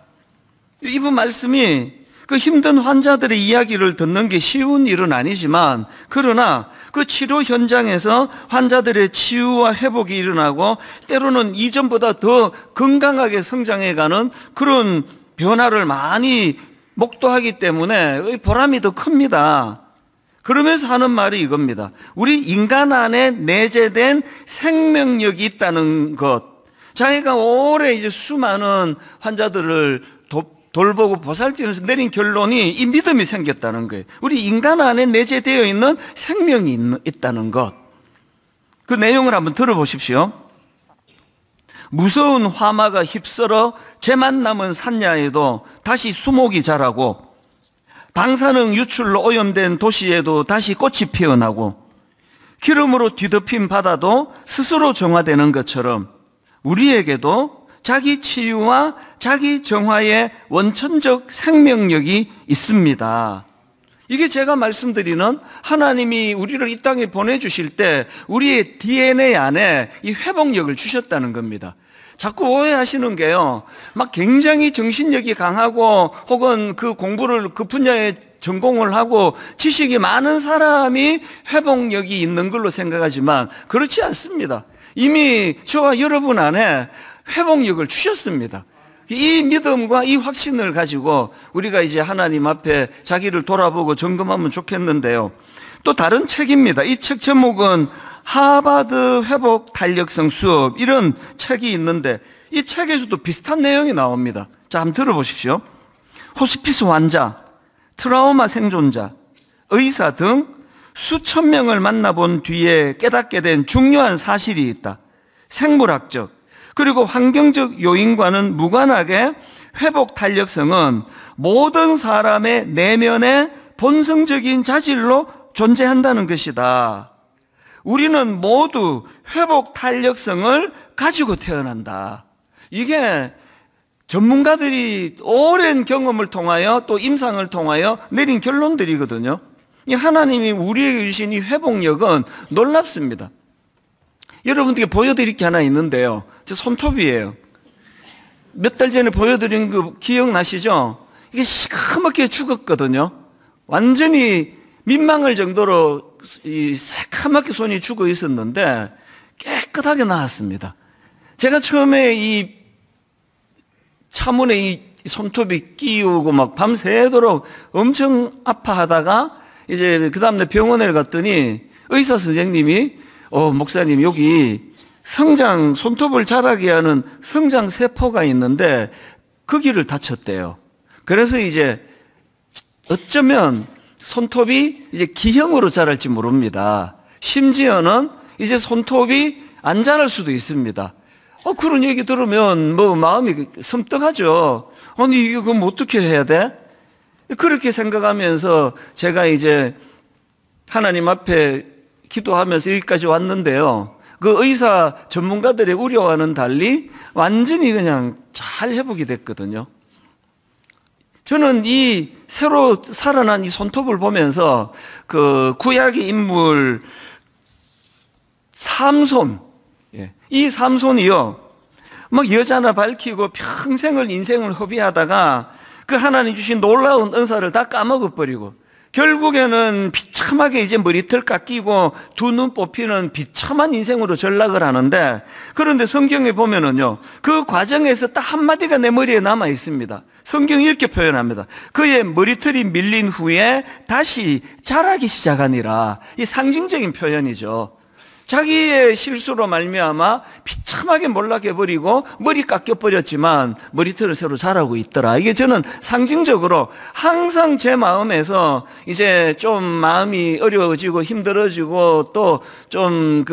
이분 말씀이 그 힘든 환자들의 이야기를 듣는 게 쉬운 일은 아니지만, 그러나 그 치료 현장에서 환자들의 치유와 회복이 일어나고 때로는 이전보다 더 건강하게 성장해가는 그런 변화를 많이 목도하기 때문에 보람이 더 큽니다. 그러면서 하는 말이 이겁니다. 우리 인간 안에 내재된 생명력이 있다는 것. 자기가 오래 이제 수많은 환자들을 돌보고 보살피면서 내린 결론이 이 믿음이 생겼다는 거예요. 우리 인간 안에 내재되어 있는 생명이 있다는 것. 그 내용을 한번 들어보십시오. 무서운 화마가 휩쓸어 재만 남은 산야에도 다시 수목이 자라고, 방사능 유출로 오염된 도시에도 다시 꽃이 피어나고, 기름으로 뒤덮인 바다도 스스로 정화되는 것처럼 우리에게도 자기 치유와 자기 정화의 원천적 생명력이 있습니다. 이게 제가 말씀드리는, 하나님이 우리를 이 땅에 보내주실 때 우리의 DNA 안에 이 회복력을 주셨다는 겁니다. 자꾸 오해하시는 게요, 막 굉장히 정신력이 강하고 혹은 그 공부를 그 분야에 전공을 하고 지식이 많은 사람이 회복력이 있는 걸로 생각하지만 그렇지 않습니다. 이미 저와 여러분 안에 회복력을 주셨습니다. 이 믿음과 이 확신을 가지고 우리가 이제 하나님 앞에 자기를 돌아보고 점검하면 좋겠는데요. 또 다른 책입니다. 이 책 제목은 하버드 회복 탄력성 수업, 이런 책이 있는데 이 책에서도 비슷한 내용이 나옵니다. 자, 한번 들어보십시오. 호스피스 환자, 트라우마 생존자, 의사 등 수천 명을 만나본 뒤에 깨닫게 된 중요한 사실이 있다. 생물학적 그리고 환경적 요인과는 무관하게 회복 탄력성은 모든 사람의 내면의 본성적인 자질로 존재한다는 것이다. 우리는 모두 회복 탄력성을 가지고 태어난다. 이게 전문가들이 오랜 경험을 통하여 또 임상을 통하여 내린 결론들이거든요. 이 하나님이 우리에게 주신 이 회복력은 놀랍습니다. 여러분들께 보여드릴 게 하나 있는데요. 저 손톱이에요. 몇 달 전에 보여드린 거 기억나시죠? 이게 시커멓게 죽었거든요. 완전히 민망할 정도로 이 새카맣게 손이 죽어 있었는데 깨끗하게 나았습니다. 제가 처음에 이 차문에 이 손톱이 끼우고 막 밤새도록 엄청 아파하다가 이제 그 다음날 병원에 갔더니 의사 선생님이 목사님 여기 손톱을 자라게 하는 성장 세포가 있는데 거기를 다쳤대요. 그래서 이제 어쩌면 손톱이 이제 기형으로 자랄지 모릅니다. 심지어는 이제 손톱이 안 자랄 수도 있습니다. 그런 얘기 들으면 뭐 마음이 섬뜩하죠. 아니 이거 그럼 어떻게 해야 돼? 그렇게 생각하면서 제가 이제 하나님 앞에 기도하면서 여기까지 왔는데요. 그 의사 전문가들의 우려와는 달리 완전히 그냥 잘 회복이 됐거든요. 저는 이 새로 살아난 이 손톱을 보면서 그 구약의 인물 삼손, 이 삼손이요, 막 여자나 밝히고 평생을 인생을 허비하다가 그 하나님 주신 놀라운 은사를 다 까먹어버리고 결국에는 비참하게 이제 머리털 깎이고 두 눈 뽑히는 비참한 인생으로 전락을 하는데, 그런데 성경에 보면은요, 그 과정에서 딱 한마디가 내 머리에 남아 있습니다. 성경이 이렇게 표현합니다. 그의 머리털이 밀린 후에 다시 자라기 시작하니라. 이 상징적인 표현이죠. 자기의 실수로 말미암아 비참하게 몰락해버리고 머리 깎여버렸지만 머리털을 새로 자라고 있더라. 이게 저는 상징적으로 항상 제 마음에서 이제 좀 마음이 어려워지고 힘들어지고 또 좀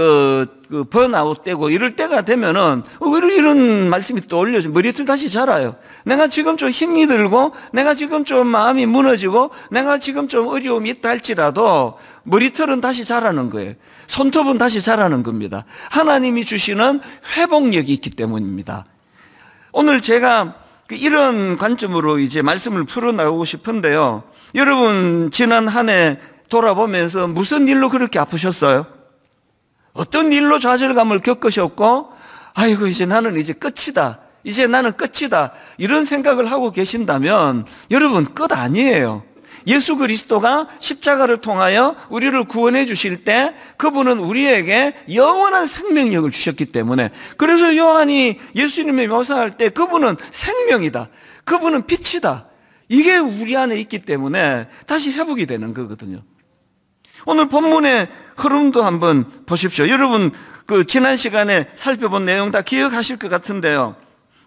번아웃 되고 이럴 때가 되면은 왜 이런 말씀이 떠올려져. 머리털 다시 자라요. 내가 지금 좀 힘이 들고 내가 지금 좀 마음이 무너지고 내가 지금 좀 어려움이 있다 할지라도 머리털은 다시 자라는 거예요. 손톱은 다시 자라는 겁니다. 하나님이 주시는 회복력이 있기 때문입니다. 오늘 제가 이런 관점으로 이제 말씀을 풀어나가고 싶은데요. 여러분 지난 한 해 돌아보면서 무슨 일로 그렇게 아프셨어요? 어떤 일로 좌절감을 겪으셨고, 아이고 이제 나는 이제 끝이다, 이제 나는 끝이다, 이런 생각을 하고 계신다면 여러분 끝 아니에요. 예수 그리스도가 십자가를 통하여 우리를 구원해 주실 때 그분은 우리에게 영원한 생명력을 주셨기 때문에, 그래서 요한이 예수님을 묘사할 때 그분은 생명이다, 그분은 빛이다, 이게 우리 안에 있기 때문에 다시 회복이 되는 거거든요. 오늘 본문의 흐름도 한번 보십시오. 여러분 지난 시간에 살펴본 내용 다 기억하실 것 같은데요.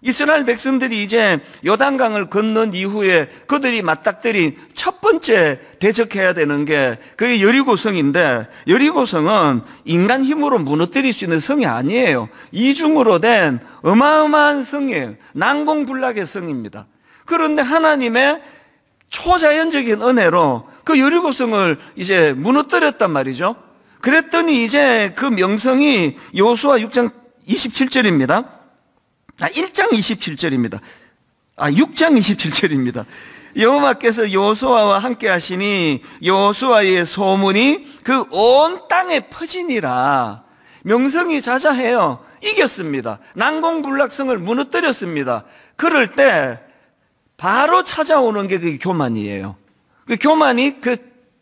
이스라엘 백성들이 이제 요단강을 건넌 이후에 그들이 맞닥뜨린 첫 번째 대적해야 되는 게 그게 여리고성인데, 여리고성은 인간 힘으로 무너뜨릴 수 있는 성이 아니에요. 이중으로 된 어마어마한 성이에요. 난공불락의 성입니다. 그런데 하나님의 초자연적인 은혜로 그 여리고성을 이제 무너뜨렸단 말이죠. 그랬더니 이제 그 명성이 여호수아 6장 27절입니다. 1장 27절입니다. 6장 27절입니다. 여호와께서 여호수아와 함께 하시니 여호수아의 소문이 그 온 땅에 퍼지니라. 명성이 자자해요. 이겼습니다. 난공불락성을 무너뜨렸습니다. 그럴 때 바로 찾아오는 게 그 교만이에요. 그 교만이 그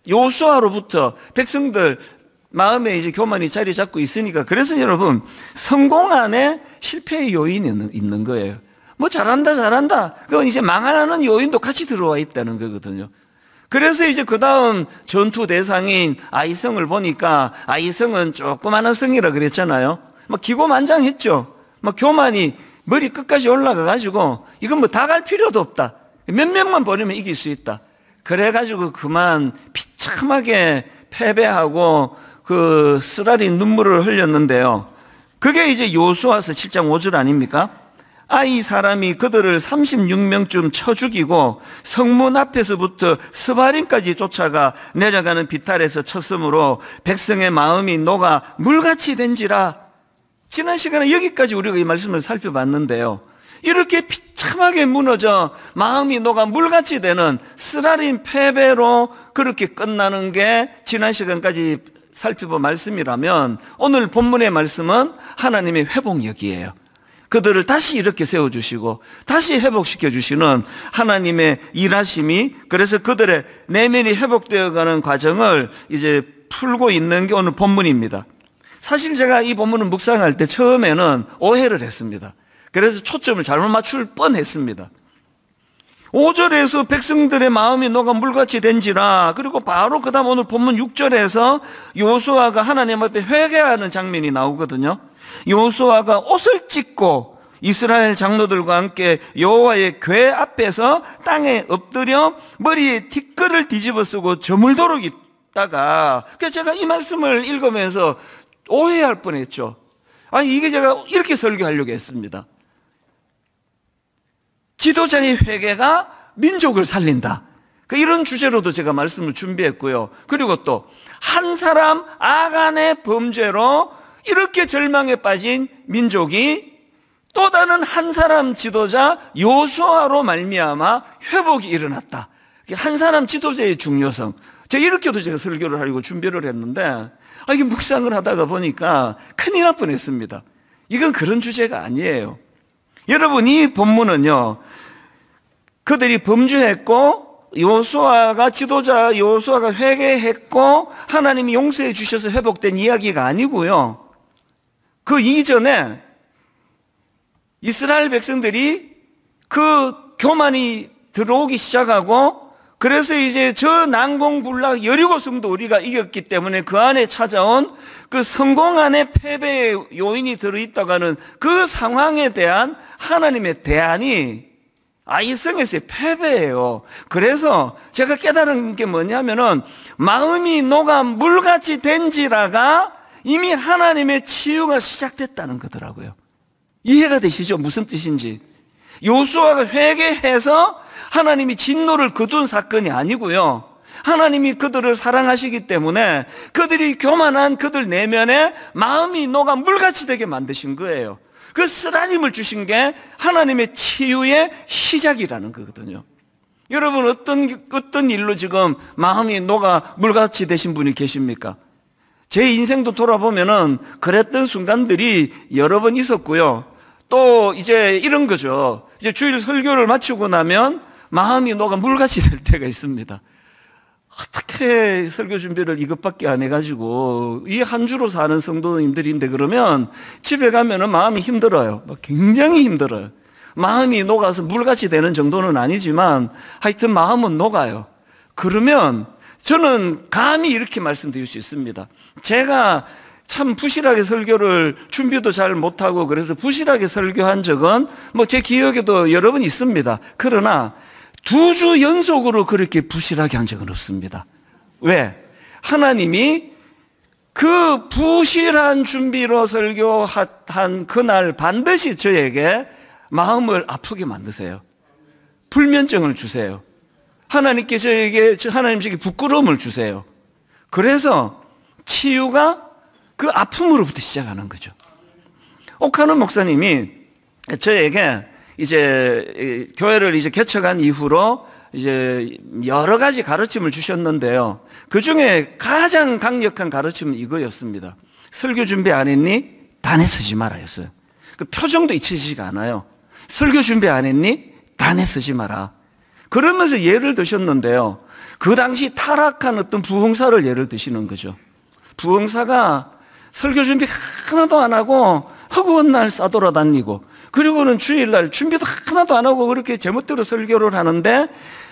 여호수아로부터 백성들 마음에 이제 교만이 자리 잡고 있으니까, 그래서 여러분 성공 안에 실패의 요인이 있는 거예요. 뭐 잘한다 그건 이제 망하는 요인도 같이 들어와 있다는 거거든요. 그래서 이제 그 다음 전투 대상인 아이성을 보니까 아이성은 조그마한 성이라 그랬잖아요. 막 기고만장했죠. 막 교만이 머리 끝까지 올라가 가지고 이건 뭐 다 갈 필요도 없다, 몇 명만 버리면 이길 수 있다, 그래가지고 그만 비참하게 패배하고 그 쓰라린 눈물을 흘렸는데요. 그게 이제 여호수아서 7장 5절 아닙니까? 이 사람이 그들을 36명쯤 쳐 죽이고 성문 앞에서부터 스바림까지 쫓아가 내려가는 비탈에서 쳤으므로 백성의 마음이 녹아 물같이 된지라. 지난 시간에 여기까지 우리가 이 말씀을 살펴봤는데요. 이렇게 비참하게 무너져 마음이 녹아 물같이 되는 쓰라린 패배로 그렇게 끝나는 게 지난 시간까지 살펴본 말씀이라면, 오늘 본문의 말씀은 하나님의 회복력이에요. 그들을 다시 이렇게 세워주시고 다시 회복시켜 주시는 하나님의 일하심이, 그래서 그들의 내면이 회복되어가는 과정을 이제 풀고 있는 게 오늘 본문입니다. 사실 제가 이 본문을 묵상할 때 처음에는 오해를 했습니다. 그래서 초점을 잘못 맞출 뻔했습니다. 5절에서 백성들의 마음이 녹아 물같이 된지라, 그리고 바로 그 다음 오늘 본문 6절에서 여호수아가 하나님 앞에 회개하는 장면이 나오거든요. 여호수아가 옷을 찢고 이스라엘 장로들과 함께 여호와의 궤 앞에서 땅에 엎드려 머리에 티끌을 뒤집어 쓰고 저물도록 있다가, 그래서 제가 이 말씀을 읽으면서 오해할 뻔했죠. 아니, 이게 제가 이렇게 설교하려고 했습니다. 지도자의 회개가 민족을 살린다, 이런 주제로도 제가 말씀을 준비했고요. 그리고 또 한 사람 아간의 범죄로 이렇게 절망에 빠진 민족이 또 다른 한 사람 지도자 여호수아로 말미암아 회복이 일어났다. 한 사람 지도자의 중요성, 제가 이렇게도 제가 설교를 하려고 준비를 했는데, 이게 묵상을 하다가 보니까 큰일 날 뻔했습니다. 이건 그런 주제가 아니에요. 여러분, 이 본문은요, 그들이 범죄했고 여호수아가 지도자 여호수아가 회개했고 하나님이 용서해 주셔서 회복된 이야기가 아니고요, 그 이전에 이스라엘 백성들이 그 교만이 들어오기 시작하고, 그래서 이제 저 난공불락 여리고 성도 우리가 이겼기 때문에 그 안에 찾아온 그 성공 안에 패배의 요인이 들어있다고 하는 그 상황에 대한 하나님의 대안이 아이성에서의 패배예요. 그래서 제가 깨달은 게 뭐냐면은, 마음이 녹아 물같이 된지라가 이미 하나님의 치유가 시작됐다는 거더라고요. 이해가 되시죠? 무슨 뜻인지. 여호수아가 회개해서 하나님이 진노를 거둔 사건이 아니고요, 하나님이 그들을 사랑하시기 때문에 그들이 교만한 그들 내면에 마음이 녹아 물같이 되게 만드신 거예요. 그 쓰라림을 주신 게 하나님의 치유의 시작이라는 거거든요. 여러분, 어떤 일로 지금 마음이 녹아 물같이 되신 분이 계십니까? 제 인생도 돌아보면은 그랬던 순간들이 여러 번 있었고요. 또 이제 이런 거죠. 이제 주일 설교를 마치고 나면 마음이 녹아 물같이 될 때가 있습니다. 어떻게 설교 준비를 이것밖에 안 해가지고, 이 한 주로 사는 성도님들인데 그러면 집에 가면은 마음이 힘들어요. 굉장히 힘들어요. 마음이 녹아서 물같이 되는 정도는 아니지만 하여튼 마음은 녹아요. 그러면 저는 감히 이렇게 말씀드릴 수 있습니다. 제가 참 부실하게 설교를 준비도 잘 못하고 그래서 부실하게 설교한 적은 뭐 제 기억에도 여러 번 있습니다. 그러나 2주 연속으로 그렇게 부실하게 한 적은 없습니다. 왜? 하나님이 그 부실한 준비로 설교한 그날 반드시 저에게 마음을 아프게 만드세요. 불면증을 주세요. 하나님께 하나님께 부끄러움을 주세요. 그래서 치유가 그 아픔으로부터 시작하는 거죠. 옥하는 목사님이 저에게 이제 교회를 이제 개척한 이후로 이제 여러 가지 가르침을 주셨는데요. 그 중에 가장 강력한 가르침은 이거였습니다. 설교 준비 안 했니? 단에 쓰지 말아였어요. 그 표정도 잊히지가 않아요. 설교 준비 안 했니? 단에 쓰지 마라. 그러면서 예를 드셨는데요. 그 당시 타락한 어떤 부흥사를 예를 드시는 거죠. 부흥사가 설교 준비 하나도 안 하고 허구한 날 싸돌아다니고, 그리고는 주일날 준비도 하나도 안 하고 그렇게 제멋대로 설교를 하는데,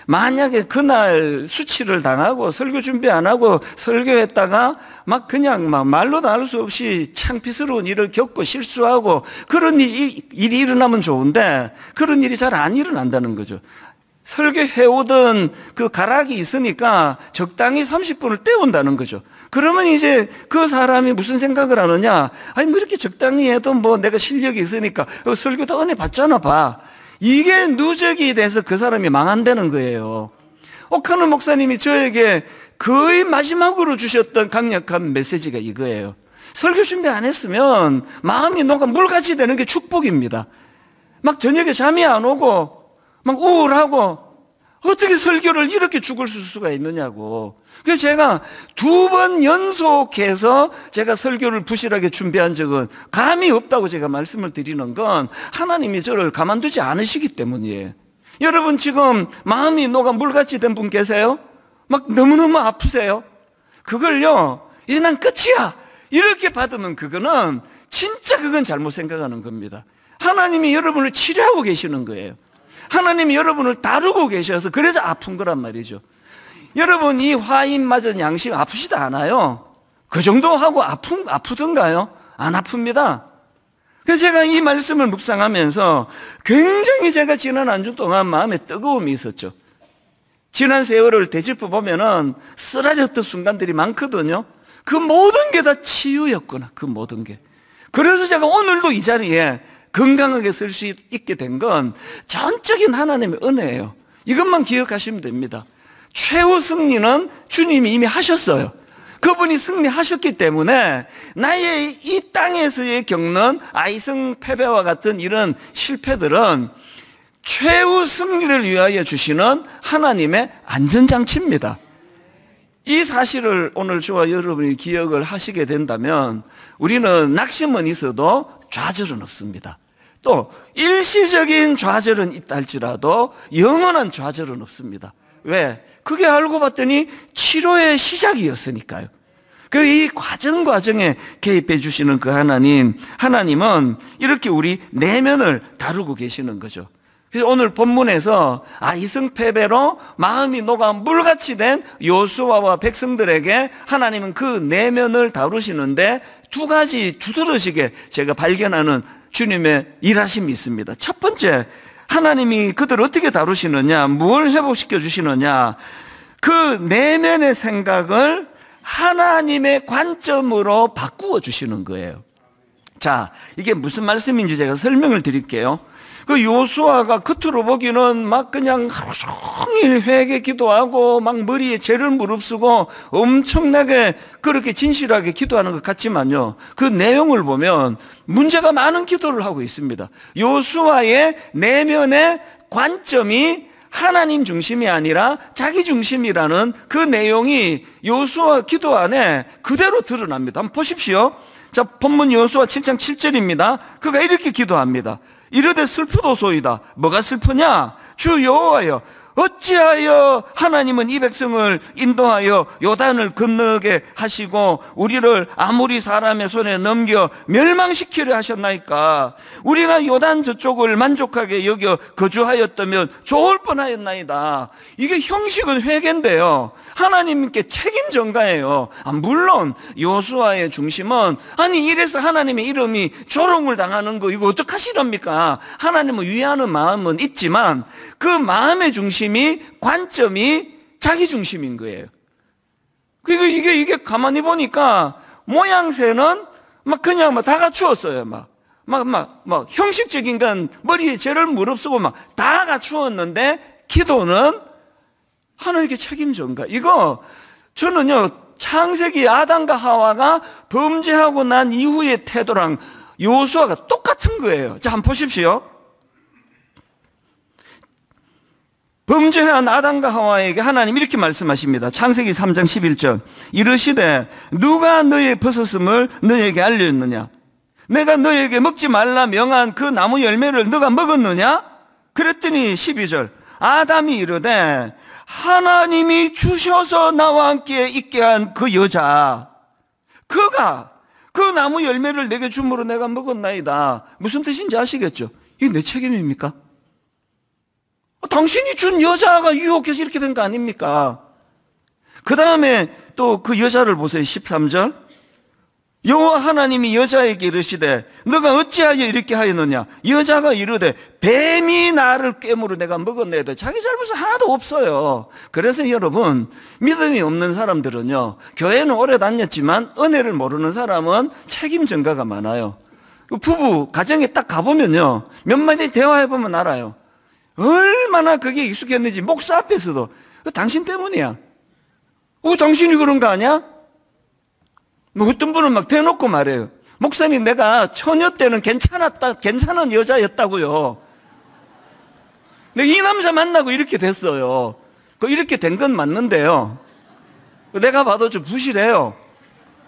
만약에 그날 수치를 당하고 설교 준비 안 하고 설교했다가 막 그냥 막 말로도 알 수 없이 창피스러운 일을 겪고 실수하고 그런 일이 일어나면 좋은데 그런 일이 잘 안 일어난다는 거죠. 설교해오던 그 가락이 있으니까 적당히 30분을 때운다는 거죠. 그러면 이제 그 사람이 무슨 생각을 하느냐, 아니 뭐 이렇게 적당히 해도 뭐 내가 실력이 있으니까 설교 다 은혜 받잖아 봐. 이게 누적이 돼서 그 사람이 망한다는 거예요. 옥하는 목사님이 저에게 거의 마지막으로 주셨던 강력한 메시지가 이거예요. 설교 준비 안 했으면 마음이 녹아 물같이 되는 게 축복입니다. 막 저녁에 잠이 안 오고 막 우울하고 어떻게 설교를 이렇게 죽을 수가 있느냐고. 그래서 제가 2번 연속해서 제가 설교를 부실하게 준비한 적은 감이 없다고 제가 말씀을 드리는 건 하나님이 저를 가만두지 않으시기 때문이에요. 여러분 지금 마음이 녹아 물같이 된 분 계세요? 막 너무너무 아프세요? 그걸요, 이제 난 끝이야 이렇게 받으면 그거는 진짜 그건 잘못 생각하는 겁니다. 하나님이 여러분을 치료하고 계시는 거예요. 하나님이 여러분을 다루고 계셔서 그래서 아픈 거란 말이죠. 여러분 이 화인 맞은 양심 아프지도 않아요. 그 정도 하고 아프던가요? 안 아픕니다. 그래서 제가 이 말씀을 묵상하면서 굉장히 제가 지난 한 주 동안 마음에 뜨거움이 있었죠. 지난 세월을 되짚어 보면은 쓰러졌던 순간들이 많거든요. 그 모든 게 다 치유였구나. 그 모든 게. 그래서 제가 오늘도 이 자리에 건강하게 설 수 있게 된 건 전적인 하나님의 은혜예요. 이것만 기억하시면 됩니다. 최후 승리는 주님이 이미 하셨어요. 그분이 승리하셨기 때문에 나의 이 땅에서의 겪는 아이성 패배와 같은 이런 실패들은 최후 승리를 위하여 주시는 하나님의 안전장치입니다. 이 사실을 오늘 저와 여러분이 기억을 하시게 된다면 우리는 낙심은 있어도 좌절은 없습니다. 또 일시적인 좌절은 있다 할지라도 영원한 좌절은 없습니다. 왜? 그게 알고 봤더니 치료의 시작이었으니까요. 그 이 과정에 개입해 주시는 그 하나님은 이렇게 우리 내면을 다루고 계시는 거죠. 그래서 오늘 본문에서 아이성패배로 마음이 녹아 물같이 된 여호수아와 백성들에게 하나님은 그 내면을 다루시는데 두 가지 두드러지게 제가 발견하는 주님의 일하심이 있습니다. 첫 번째, 하나님이 그들을 어떻게 다루시느냐, 뭘 회복시켜 주시느냐, 그 내면의 생각을 하나님의 관점으로 바꾸어 주시는 거예요. 자, 이게 무슨 말씀인지 제가 설명을 드릴게요. 그 여호수아가 겉으로 보기는 막 그냥 하루 종일 회개 기도하고 막 머리에 죄를 무릅쓰고 엄청나게 그렇게 진실하게 기도하는 것 같지만요, 그 내용을 보면 문제가 많은 기도를 하고 있습니다. 여호수아의 내면의 관점이 하나님 중심이 아니라 자기 중심이라는 그 내용이 여호수아 기도 안에 그대로 드러납니다. 한번 보십시오. 자, 본문 여호수아 7장 7절입니다. 그가 이렇게 기도합니다. 이르되 슬프도소이다. 뭐가 슬프냐? 주 여호와여, 어찌하여 하나님은 이 백성을 인도하여 요단을 건너게 하시고 우리를 아모리 사람의 손에 넘겨 멸망시키려 하셨나이까? 우리가 요단 저쪽을 만족하게 여겨 거주하였다면 좋을 뻔하였나이다. 이게 형식은 회개인데요, 하나님께 책임 전가예요. 물론 여호수아의 중심은 아니 이래서 하나님의 이름이 조롱을 당하는 거 이거 어떡하시렵니까? 하나님을 위하는 마음은 있지만 그 마음의 중심이, 관점이 자기 중심인 거예요. 그리고 이게 가만히 보니까 모양새는 막 그냥 막 다 갖추었어요. 막 형식적인 건 머리에 죄를 무릅쓰고 막 다 갖추었는데 기도는 하나님께 책임 전가. 이거 저는요, 창세기 아담과 하와가 범죄하고 난 이후의 태도랑 여호수아가 똑같은 거예요. 자, 한번 보십시오. 범죄한 아담과 하와에게 하나님 이렇게 말씀하십니다. 창세기 3장 11절. 이르시되 누가 너의 벗었음을 너에게 알렸느냐? 내가 너에게 먹지 말라 명한 그 나무 열매를 너가 먹었느냐? 그랬더니 12절. 아담이 이르되 하나님이 주셔서 나와 함께 있게 한 그 여자, 그가 그 나무 열매를 내게 줌으로 내가 먹었나이다. 무슨 뜻인지 아시겠죠? 이게 내 책임입니까? 당신이 준 여자가 유혹해서 이렇게 된 거 아닙니까? 그 다음에 또 그 여자를 보세요. 13절. 여호와 하나님이 여자에게 이르시되 너가 어찌하여 이렇게 하였느냐? 여자가 이르되 뱀이 나를 깨물어 내가 먹었나이다. 자기 잘못은 하나도 없어요. 그래서 여러분, 믿음이 없는 사람들은요, 교회는 오래 다녔지만 은혜를 모르는 사람은 책임 전가가 많아요. 부부 가정에 딱 가보면요, 몇 마디 대화해보면 알아요. 얼마나 그게 익숙했는지. 목사 앞에서도 당신 때문이야. 당신이 그런 거 아니야? 어떤 분은 막 대놓고 말해요. 목사님, 내가 처녀 때는 괜찮은 여자였다고요. 근데 이 남자 만나고 이렇게 됐어요. 이렇게 된 건 맞는데요. 내가 봐도 좀 부실해요.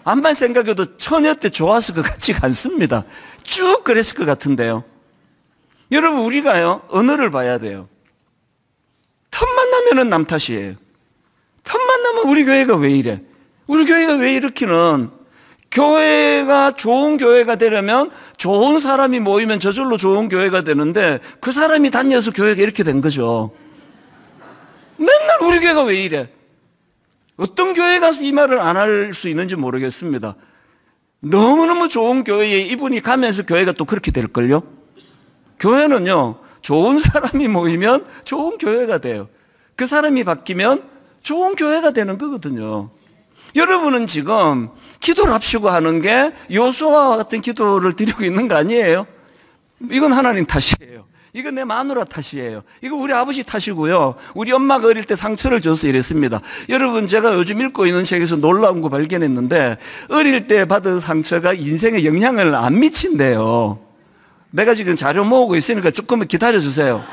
암만 생각해도 처녀 때 좋았을 것 같지가 않습니다. 쭉 그랬을 것 같은데요. 여러분, 우리가요, 언어를 봐야 돼요. 틈만 나면은 남 탓이에요. 틈만 나면 우리 교회가 왜 이래? 우리 교회가 왜 이렇기는, 교회가 좋은 교회가 되려면 좋은 사람이 모이면 저절로 좋은 교회가 되는데 그 사람이 다녀서 교회가 이렇게 된 거죠. 맨날 우리 교회가 왜 이래? 어떤 교회 가서 이 말을 안 할 수 있는지 모르겠습니다. 너무너무 좋은 교회에 이분이 가면서 교회가 또 그렇게 될걸요? 교회는요, 좋은 사람이 모이면 좋은 교회가 돼요. 그 사람이 바뀌면 좋은 교회가 되는 거거든요. 여러분은 지금 기도를 합시고 하는 게 요수아와 같은 기도를 드리고 있는 거 아니에요? 이건 하나님 탓이에요. 이건 내 마누라 탓이에요. 이거 우리 아버지 탓이고요. 우리 엄마가 어릴 때 상처를 줘서 이랬습니다. 여러분, 제가 요즘 읽고 있는 책에서 놀라운 거 발견했는데 어릴 때 받은 상처가 인생에 영향을 안 미친대요. 내가 지금 자료 모으고 있으니까 조금만 기다려주세요.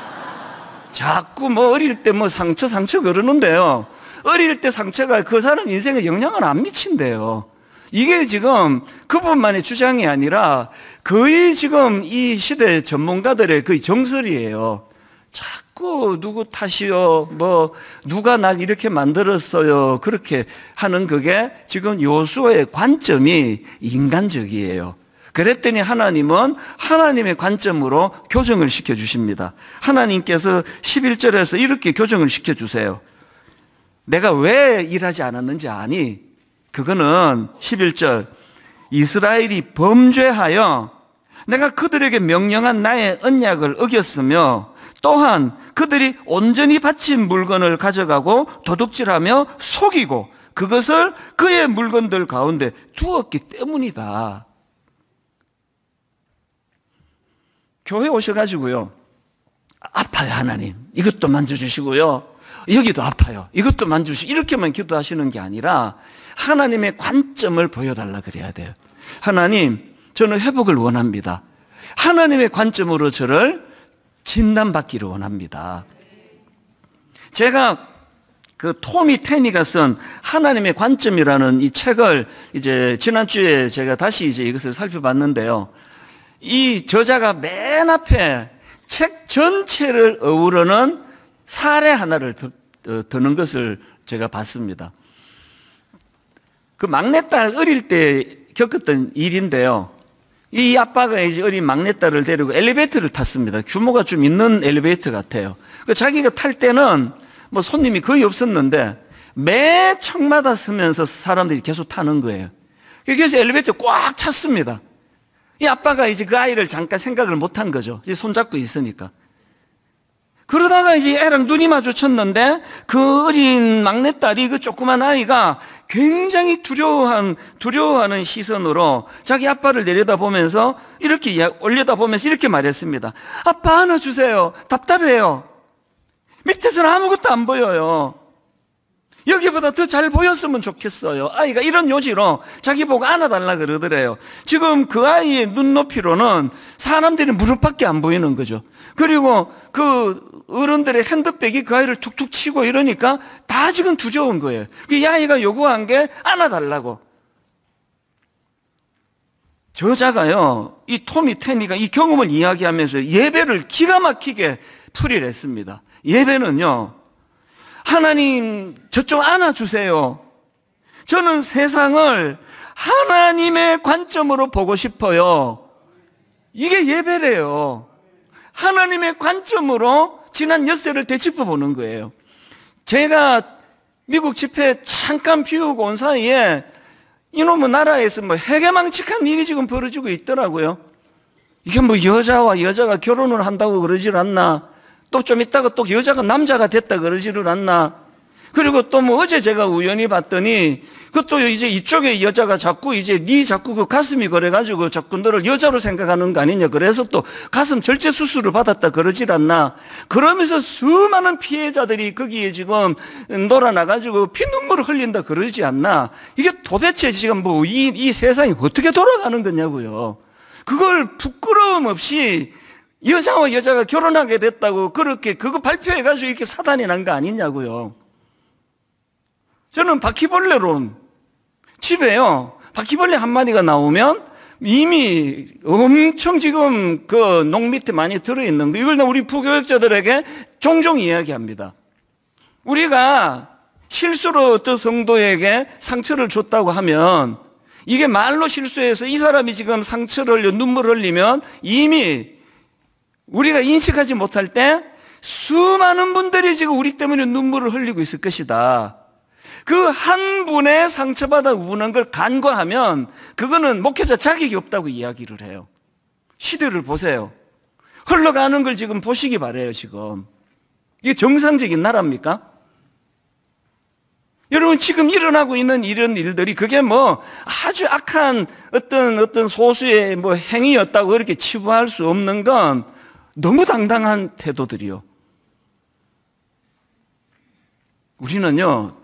자꾸 뭐 어릴 때 뭐 상처 그러는데요. 어릴 때 상처가 그 사람 인생에 영향을 안 미친대요. 이게 지금 그분만의 주장이 아니라 거의 지금 이 시대 전문가들의 거의 정설이에요. 자꾸 누구 탓이요, 뭐 누가 날 이렇게 만들었어요, 그렇게 하는 그게 지금 요수아의 관점이 인간적이에요. 그랬더니 하나님은 하나님의 관점으로 교정을 시켜주십니다. 하나님께서 11절에서 이렇게 교정을 시켜주세요. 내가 왜 일하지 않았는지 아니? 그거는 11절, 이스라엘이 범죄하여 내가 그들에게 명령한 나의 언약을 어겼으며 또한 그들이 온전히 바친 물건을 가져가고 도둑질하며 속이고 그것을 그의 물건들 가운데 두었기 때문이다. 교회 오셔가지고요, 아파요 하나님, 이것도 만져주시고요, 여기도 아파요, 이것도 만져주시고, 이렇게만 기도하시는 게 아니라 하나님의 관점을 보여달라 그래야 돼요. 하나님, 저는 회복을 원합니다. 하나님의 관점으로 저를 진단받기를 원합니다. 제가 그 토미 테니가 쓴 하나님의 관점이라는 이 책을 이제 지난주에 제가 다시 이제 이것을 살펴봤는데요. 이 저자가 맨 앞에 책 전체를 어우러는 사례 하나를 드는 것을 제가 봤습니다. 그 막내딸 어릴 때 겪었던 일인데요. 이 아빠가 이제 어린 막내딸을 데리고 엘리베이터를 탔습니다. 규모가 좀 있는 엘리베이터 같아요. 자기가 탈 때는 뭐 손님이 거의 없었는데 매 층마다 서면서 사람들이 계속 타는 거예요. 그래서 엘리베이터 꽉 찼습니다. 이 아빠가 이제 그 아이를 잠깐 생각을 못 한 거죠. 이제 손잡고 있으니까. 그러다가 이제 애랑 눈이 마주쳤는데 그 어린 막내딸이 그 조그만 아이가 굉장히 두려워하는 시선으로 자기 아빠를 내려다보면서 이렇게 올려다보면서 이렇게 말했습니다. 아빠 안아주세요. 답답해요. 밑에서는 아무것도 안 보여요. 여기보다 더 잘 보였으면 좋겠어요. 아이가 이런 요지로 자기 보고 안아달라 그러더래요. 지금 그 아이의 눈높이로는 사람들이 무릎밖에 안 보이는 거죠. 그리고 그 어른들의 핸드백이 그 아이를 툭툭 치고 이러니까 다 지금 두려운 거예요. 이 아이가 요구한 게 안아달라고. 저자가요, 이 토미 테니가 이 경험을 이야기하면서 예배를 기가 막히게 풀이를 했습니다. 예배는요, 하나님 저 좀 안아주세요. 저는 세상을 하나님의 관점으로 보고 싶어요. 이게 예배래요. 하나님의 관점으로 지난 엿새를 되짚어 보는 거예요. 제가 미국 집회 잠깐 비우고 온 사이에 이놈의 나라에서 뭐 해괴망측한 일이 지금 벌어지고 있더라고요. 이게 뭐 여자와 여자가 결혼을 한다고 그러질 않나, 또 좀 있다가 또 여자가 남자가 됐다 그러지를 않나. 그리고 또 뭐 어제 제가 우연히 봤더니 그것도 이제 이쪽에 여자가 자꾸 이제 네 자꾸 그 가슴이 그래가지고 자꾸 너를 여자로 생각하는 거 아니냐, 그래서 또 가슴 절제 수술을 받았다 그러질 않나. 그러면서 수많은 피해자들이 거기에 지금 놀아나가지고 피눈물을 흘린다 그러지 않나. 이게 도대체 지금 뭐 이 세상이 어떻게 돌아가는 거냐고요. 그걸 부끄러움 없이 여자와 여자가 결혼하게 됐다고 그렇게 그거 발표해가지고 이렇게 사단이 난 거 아니냐고요. 저는 바퀴벌레론, 집에요 바퀴벌레 한 마리가 나오면 이미 엄청 지금 그 농 밑에 많이 들어있는 거, 이걸 우리 부교육자들에게 종종 이야기합니다. 우리가 실수로 어떤 성도에게 상처를 줬다고 하면 이게 말로 실수해서 이 사람이 지금 상처를 흘려 눈물을 흘리면 이미 우리가 인식하지 못할 때 수많은 분들이 지금 우리 때문에 눈물을 흘리고 있을 것이다. 그 한 분의 상처받아 우는 걸 간과하면 그거는 목회자 자격이 없다고 이야기를 해요. 시대를 보세요. 흘러가는 걸 지금 보시기 바라요. 지금 이게 정상적인 나라입니까? 여러분, 지금 일어나고 있는 이런 일들이 그게 뭐 아주 악한 어떤 소수의 뭐 행위였다고 그렇게 치부할 수 없는 건 너무 당당한 태도들이요. 우리는요,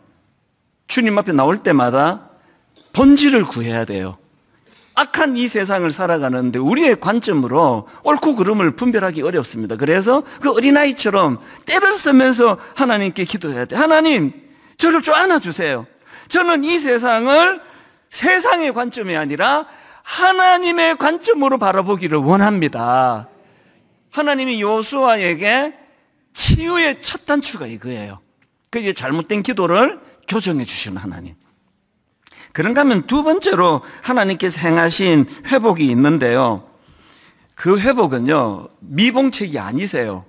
주님 앞에 나올 때마다 본질을 구해야 돼요. 악한 이 세상을 살아가는데 우리의 관점으로 옳고 그름을 분별하기 어렵습니다. 그래서 그 어린아이처럼 때를 쓰면서 하나님께 기도해야 돼요. 하나님, 저를 좀 안아주세요. 저는 이 세상을 세상의 관점이 아니라 하나님의 관점으로 바라보기를 원합니다. 하나님이 여호수아에게 치유의 첫 단추가 이거예요. 그게 잘못된 기도를 교정해 주시는 하나님. 그런가 하면 두 번째로 하나님께서 행하신 회복이 있는데요, 그 회복은요 미봉책이 아니세요.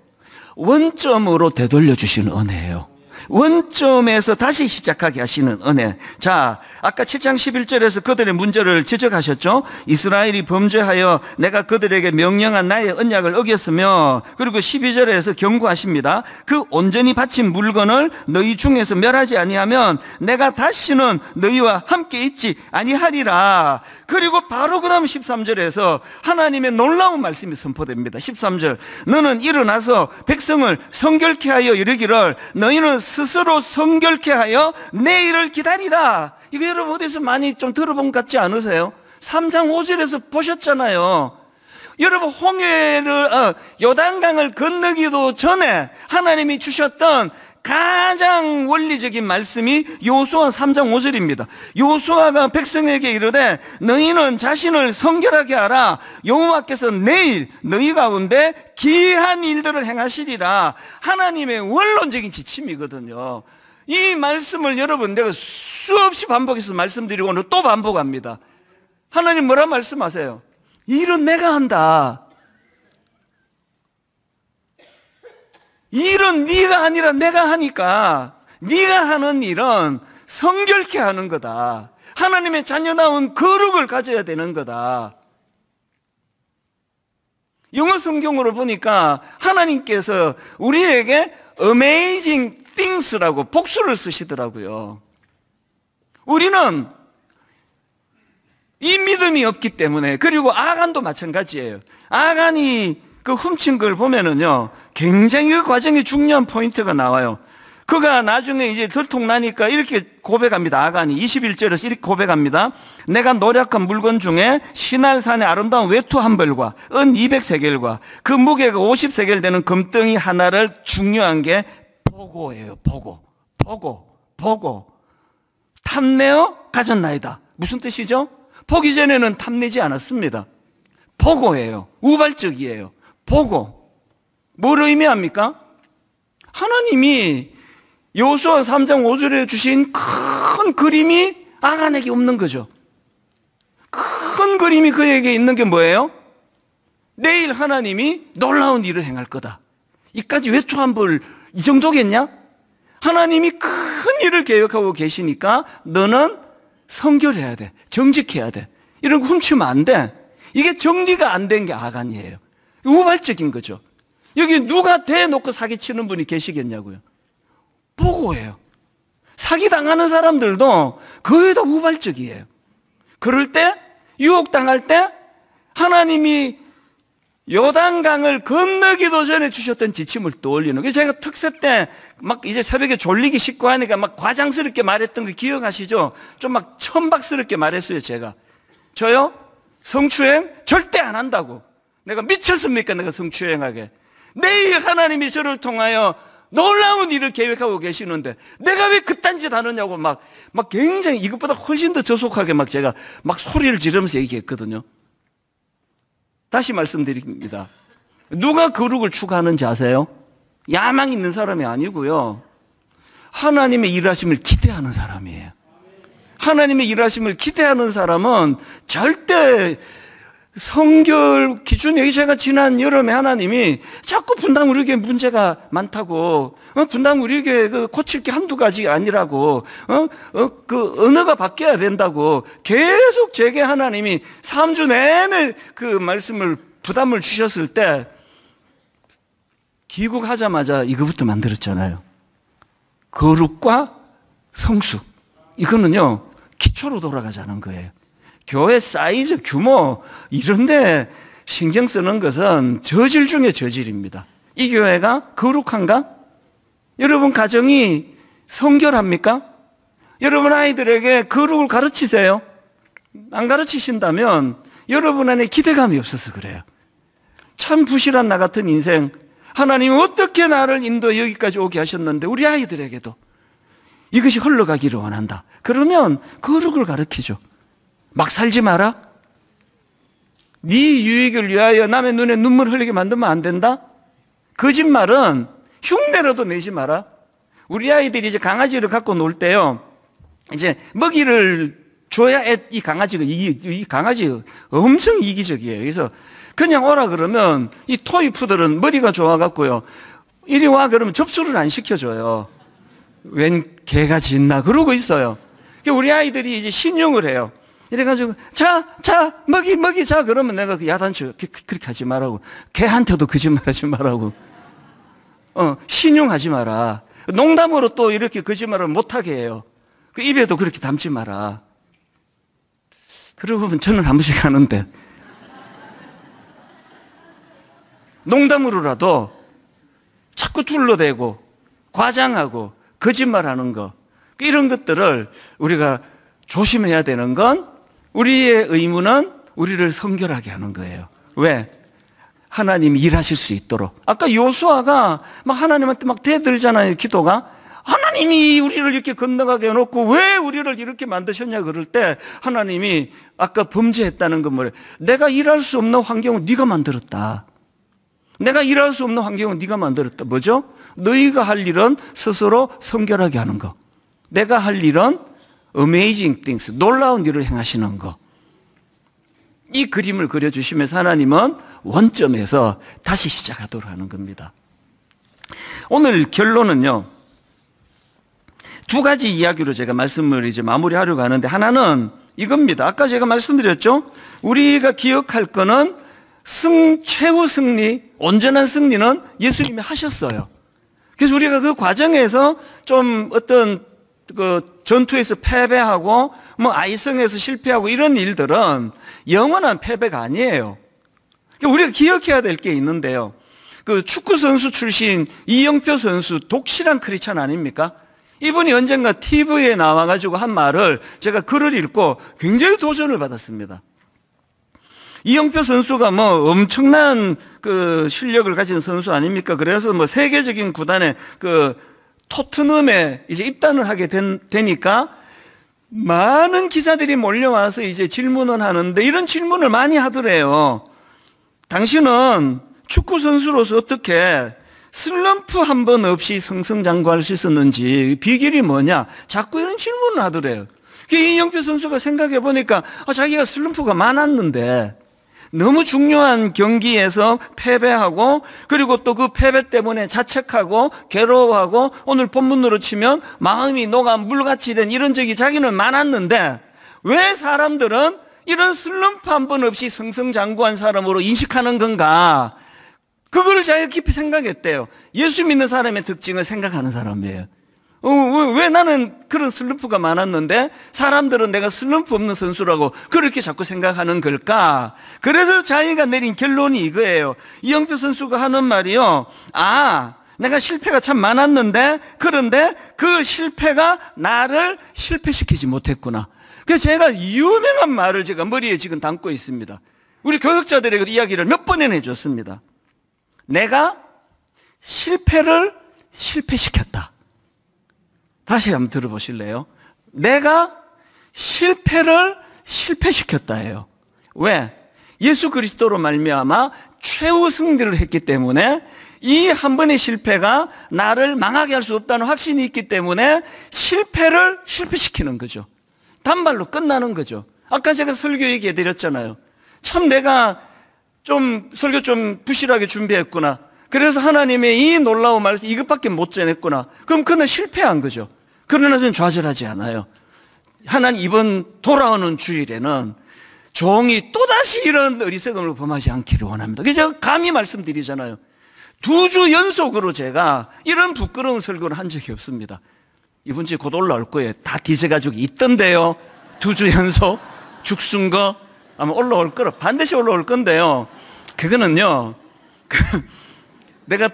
원점으로 되돌려 주시는 은혜예요. 원점에서 다시 시작하게 하시는 은혜. 자, 아까 7장 11절에서 그들의 문제를 지적하셨죠. 이스라엘이 범죄하여 내가 그들에게 명령한 나의 언약을 어겼으며, 그리고 12절에서 경고하십니다. 그 온전히 바친 물건을 너희 중에서 멸하지 아니하면 내가 다시는 너희와 함께 있지 아니하리라. 그리고 바로 그 다음 13절에서 하나님의 놀라운 말씀이 선포됩니다. 13절, 너는 일어나서 백성을 성결케 하여 이르기를 너희는 스스로 성결케 하여 내일을 기다리라. 이거 여러분 어디서 많이 좀 들어본 것 같지 않으세요? 3장 5절에서 보셨잖아요. 여러분, 요단강을 건너기도 전에 하나님이 주셨던 가장 원리적인 말씀이 여호수아 3장 5절입니다. 여호수아가 백성에게 이르되 너희는 자신을 성결하게 하라. 여호와께서 내일 너희 가운데 기이한 일들을 행하시리라. 하나님의 원론적인 지침이거든요. 이 말씀을 여러분 내가 수없이 반복해서 말씀드리고 오늘 또 반복합니다. 하나님 뭐라 말씀하세요? 일은 내가 한다. 일은 네가 아니라 내가 하니까 네가 하는 일은 성결케 하는 거다. 하나님의 자녀다운 거룩을 가져야 되는 거다. 영어 성경으로 보니까 하나님께서 우리에게 amazing things라고 복수를 쓰시더라고요. 우리는 이 믿음이 없기 때문에, 그리고 아간도 마찬가지예요. 아간이 그 훔친 걸 보면은요, 굉장히 그 과정에 중요한 포인트가 나와요. 그가 나중에 이제 들통나니까 이렇게 고백합니다. 아간이 21절에서 이렇게 고백합니다. 내가 노력한 물건 중에 시날산의 아름다운 외투 한 벌과 은 200세겔과 그 무게가 50세겔 되는 금덩이 하나를, 중요한 게 보고예요. 보고 탐내어 가졌나이다. 무슨 뜻이죠? 보기 전에는 탐내지 않았습니다. 보고예요. 우발적이에요. 보고. 뭘 의미합니까? 하나님이 여호수아 3장 5절에 주신 큰 그림이 아간에게 없는 거죠. 큰 그림이 그에게 있는 게 뭐예요? 내일 하나님이 놀라운 일을 행할 거다. 이까지 외투 한 벌, 이 정도겠냐? 하나님이 큰 일을 계획하고 계시니까 너는 성결해야 돼. 정직해야 돼. 이런 거 훔치면 안 돼. 이게 정리가 안 된 게 아간이에요. 우발적인 거죠. 여기 누가 대놓고 사기치는 분이 계시겠냐고요. 보고예요. 사기당하는 사람들도 거의 다 우발적이에요. 그럴 때, 유혹당할 때 하나님이 요단강을 건너기도 전에 주셨던 지침을 떠올리는 거예요. 제가 특세 때 막 이제 새벽에 졸리기 쉽고 하니까 막 과장스럽게 말했던 거 기억하시죠? 좀 막 천박스럽게 말했어요. 제가 저요? 성추행 절대 안 한다고. 내가 미쳤습니까? 내가 성추행하게. 내일 하나님이 저를 통하여 놀라운 일을 계획하고 계시는데 내가 왜 그딴 짓 하느냐고 막 굉장히 이것보다 훨씬 더 저속하게 막 제가 막 소리를 지르면서 얘기했거든요. 다시 말씀드립니다. 누가 거룩을 추구하는지 아세요? 야망 있는 사람이 아니고요. 하나님의 일하심을 기대하는 사람이에요. 하나님의 일하심을 기대하는 사람은 절대 성결 기준이, 제가 지난 여름에 하나님이 자꾸 분당 우리 교회 문제가 많다고, 분당 우리 교회 고칠 게 한두 가지 아니라고, 그 언어가 바뀌어야 된다고 계속 제게 하나님이 3주 내내 그 말씀을 부담을 주셨을 때 귀국하자마자 이거부터 만들었잖아요. 거룩과 성숙. 이거는요, 기초로 돌아가자는 거예요. 교회 사이즈, 규모 이런데 신경 쓰는 것은 저질 중에 저질입니다. 이 교회가 거룩한가? 여러분 가정이 성결합니까? 여러분 아이들에게 거룩을 가르치세요? 안 가르치신다면 여러분 안에 기대감이 없어서 그래요. 참 부실한 나 같은 인생, 하나님이 어떻게 나를 인도해 여기까지 오게 하셨는데 우리 아이들에게도 이것이 흘러가기를 원한다. 그러면 거룩을 가르치죠. 막 살지 마라. 네 유익을 위하여 남의 눈에 눈물 흘리게 만들면 안 된다. 거짓말은 흉내라도 내지 마라. 우리 아이들이 이제 강아지를 갖고 놀 때요, 이제 먹이를 줘야 이 강아지가 이 강아지 엄청 이기적이에요. 그래서 그냥 오라 그러면 이 토이푸들은 머리가 좋아갖고요, 이리 와 그러면 접수를 안 시켜줘요. 웬 개가 짖나 그러고 있어요. 우리 아이들이 이제 신용을 해요. 이래가지고 자 먹이 자 그러면 내가 그 야단쳐. 그렇게 하지 말라고. 개한테도 거짓말하지 말라고. 신용하지 마라. 농담으로 또 이렇게 거짓말을 못하게 해요. 그 입에도 그렇게 담지 마라. 그러고 보면 저는 한 번씩 하는데 농담으로라도 자꾸 둘러대고 과장하고 거짓말하는 거, 이런 것들을 우리가 조심해야 되는 건, 우리의 의무는 우리를 성결하게 하는 거예요. 왜? 하나님이 일하실 수 있도록. 아까 요수아가 막 하나님한테 막 대들잖아요, 기도가. 하나님이 우리를 이렇게 건너가게 해놓고 왜 우리를 이렇게 만드셨냐 그럴 때 하나님이 아까 범죄했다는 건 뭐래요? 내가 일할 수 없는 환경은 네가 만들었다. 내가 일할 수 없는 환경은 네가 만들었다. 뭐죠? 너희가 할 일은 스스로 성결하게 하는 거. 내가 할 일은 amazing things, 놀라운 일을 행하시는 거. 이 그림을 그려주시면서 하나님은 원점에서 다시 시작하도록 하는 겁니다. 오늘 결론은요, 두 가지 이야기로 제가 말씀을 이제 마무리하려고 하는데, 하나는 이겁니다. 아까 제가 말씀드렸죠? 우리가 기억할 거는 최후 승리, 온전한 승리는 예수님이 하셨어요. 그래서 우리가 그 과정에서 좀 어떤 그 전투에서 패배하고 뭐 아이성에서 실패하고 이런 일들은 영원한 패배가 아니에요. 우리가 기억해야 될 게 있는데요. 그 축구 선수 출신 이영표 선수, 독실한 크리스찬 아닙니까? 이분이 언젠가 TV에 나와가지고 한 말을 제가 글을 읽고 굉장히 도전을 받았습니다. 이영표 선수가 뭐 엄청난 그 실력을 가진 선수 아닙니까? 그래서 뭐 세계적인 구단의 그 토트넘에 이제 입단을 하게 되니까 많은 기자들이 몰려와서 이제 질문을 하는데, 이런 질문을 많이 하더래요. 당신은 축구 선수로서 어떻게 슬럼프 한 번 없이 승승장구할 수 있었는지 비결이 뭐냐? 자꾸 이런 질문을 하더래요. 이영표 선수가 생각해 보니까 자기가 슬럼프가 많았는데, 너무 중요한 경기에서 패배하고, 그리고 또 그 패배 때문에 자책하고 괴로워하고, 오늘 본문으로 치면 마음이 녹아 물같이 된 이런 적이 자기는 많았는데, 왜 사람들은 이런 슬럼프 한 번 없이 승승장구한 사람으로 인식하는 건가? 그거를 자기가 깊이 생각했대요. 예수 믿는 사람의 특징을 생각하는 사람이에요. 왜 나는 그런 슬럼프가 많았는데 사람들은 내가 슬럼프 없는 선수라고 그렇게 자꾸 생각하는 걸까? 그래서 자기가 내린 결론이 이거예요. 이영표 선수가 하는 말이요, 내가 실패가 참 많았는데, 그런데 그 실패가 나를 실패시키지 못했구나. 그래서 제가 유명한 말을 제가 머리에 지금 담고 있습니다. 우리 교육자들에게 이야기를 몇 번이나 해줬습니다. 내가 실패를 실패시켰다. 다시 한번 들어보실래요? 내가 실패를 실패시켰다예요. 왜? 예수 그리스도로 말미암아 최후 승리를 했기 때문에 이 한 번의 실패가 나를 망하게 할 수 없다는 확신이 있기 때문에 실패를 실패시키는 거죠. 단발로 끝나는 거죠. 아까 제가 설교 얘기해 드렸잖아요. 참 내가 좀 설교 좀 부실하게 준비했구나. 그래서 하나님의 이 놀라운 말씀 이것밖에 못 전했구나. 그럼 그는 실패한 거죠. 그러나 저는 좌절하지 않아요. 하나님 이번 돌아오는 주일에는 종이 또다시 이런 어리석음을 범하지 않기를 원합니다. 그래서 제가 감히 말씀드리잖아요. 2주 연속으로 제가 이런 부끄러운 설교를 한 적이 없습니다. 이번 주에 곧 올라올 거예요. 다 뒤져가지고 있던데요. 2주 연속 죽순 거 아마 올라올 거라 반드시 올라올 건데요. 그거는요. 내가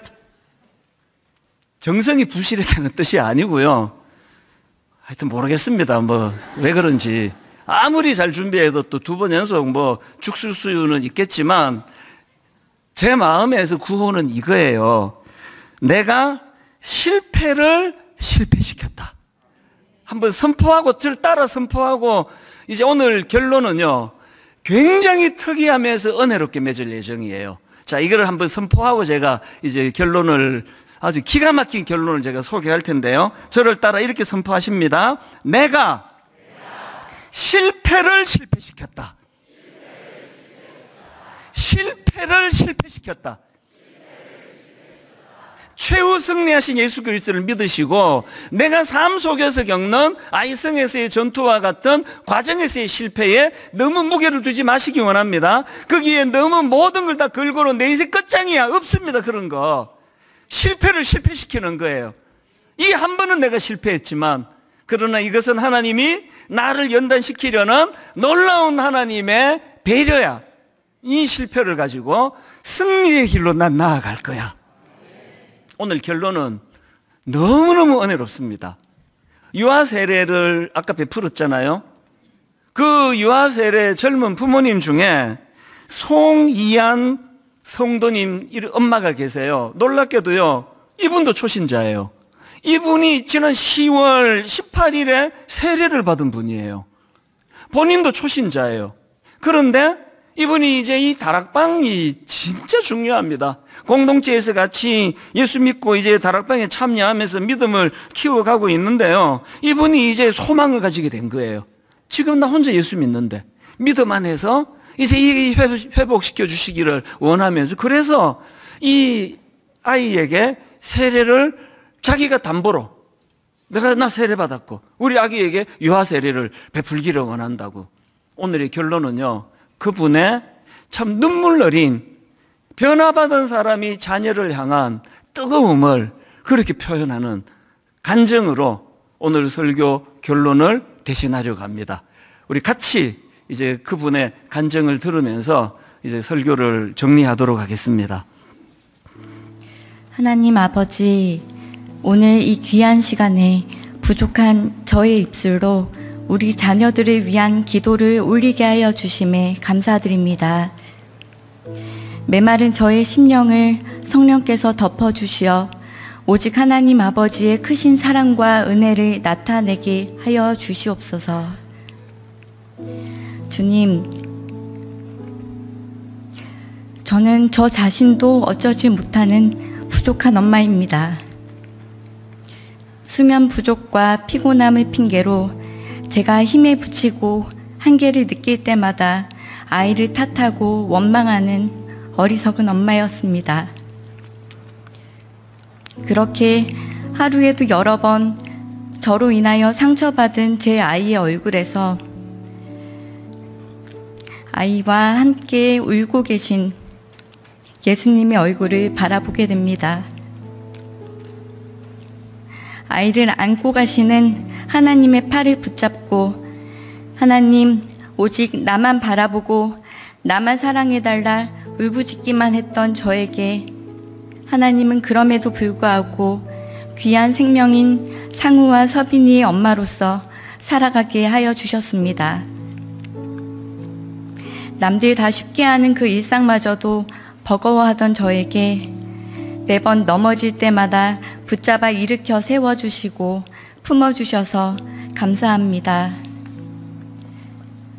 정성이 부실했다는 뜻이 아니고요. 하여튼 모르겠습니다. 뭐 왜 그런지. 아무리 잘 준비해도 또 2번 연속 뭐 죽술 수요는 있겠지만 제 마음에서 구호는 이거예요. 내가 실패를 실패시켰다. 한번 선포하고 저를 따라 선포하고 이제 오늘 결론은요. 굉장히 특이하면서 은혜롭게 맺을 예정이에요. 자, 이거를 한번 선포하고 제가 이제 결론을 아주 기가 막힌 결론을 제가 소개할 텐데요. 저를 따라 이렇게 선포하십니다. 내가 실패를 실패시켰다. 실패를 실패시켰다. 최후 승리하신 예수 그리스도를 믿으시고 내가 삶 속에서 겪는 아이성에서의 전투와 같은 과정에서의 실패에 너무 무게를 두지 마시기 원합니다. 거기에 너무 모든 걸 다 걸고로 내 인생 끝장이야. 없습니다. 그런 거. 실패를 실패시키는 거예요. 이 한 번은 내가 실패했지만 그러나 이것은 하나님이 나를 연단시키려는 놀라운 하나님의 배려야. 이 실패를 가지고 승리의 길로 난 나아갈 거야. 오늘 결론은 너무너무 은혜롭습니다. 유아 세례를 아까 베풀었잖아요. 그 유아 세례 젊은 부모님 중에 송이안 성도님 엄마가 계세요. 놀랍게도요. 이분도 초신자예요. 이분이 지난 10월 18일에 세례를 받은 분이에요. 본인도 초신자예요. 그런데 이분이 이제 이 다락방이 진짜 중요합니다. 공동체에서 같이 예수 믿고 이제 다락방에 참여하면서 믿음을 키워가고 있는데요. 이분이 이제 소망을 가지게 된 거예요. 지금 나 혼자 예수 믿는데 믿음 안에서 이제 이 회복시켜 주시기를 원하면서 그래서 이 아이에게 세례를 자기가 담보로 나 세례 받았고 우리 아기에게 유아 세례를 베풀기를 원한다고. 오늘의 결론은요. 그분의 참 눈물 어린 변화받은 사람이 자녀를 향한 뜨거움을 그렇게 표현하는 간증으로 오늘 설교 결론을 대신하려고 합니다. 우리 같이 이제 그분의 간증을 들으면서 이제 설교를 정리하도록 하겠습니다. 하나님 아버지, 오늘 이 귀한 시간에 부족한 저의 입술로 우리 자녀들을 위한 기도를 올리게 하여 주심에 감사드립니다. 메마른 저의 심령을 성령께서 덮어주시어 오직 하나님 아버지의 크신 사랑과 은혜를 나타내게 하여 주시옵소서. 주님, 저는 저 자신도 어쩌지 못하는 부족한 엄마입니다. 수면 부족과 피곤함을 핑계로 제가 힘에 부치고 한계를 느낄 때마다 아이를 탓하고 원망하는 어리석은 엄마였습니다. 그렇게 하루에도 여러 번 저로 인하여 상처받은 제 아이의 얼굴에서 아이와 함께 울고 계신 예수님의 얼굴을 바라보게 됩니다. 아이를 안고 가시는 하나님의 팔을 붙잡고 하나님, 오직 나만 바라보고 나만 사랑해달라 울부짖기만 했던 저에게 하나님은 그럼에도 불구하고 귀한 생명인 상우와 서빈이의 엄마로서 살아가게 하여 주셨습니다. 남들 다 쉽게 하는 그 일상마저도 버거워하던 저에게 매번 넘어질 때마다 붙잡아 일으켜 세워주시고 품어주셔서 감사합니다.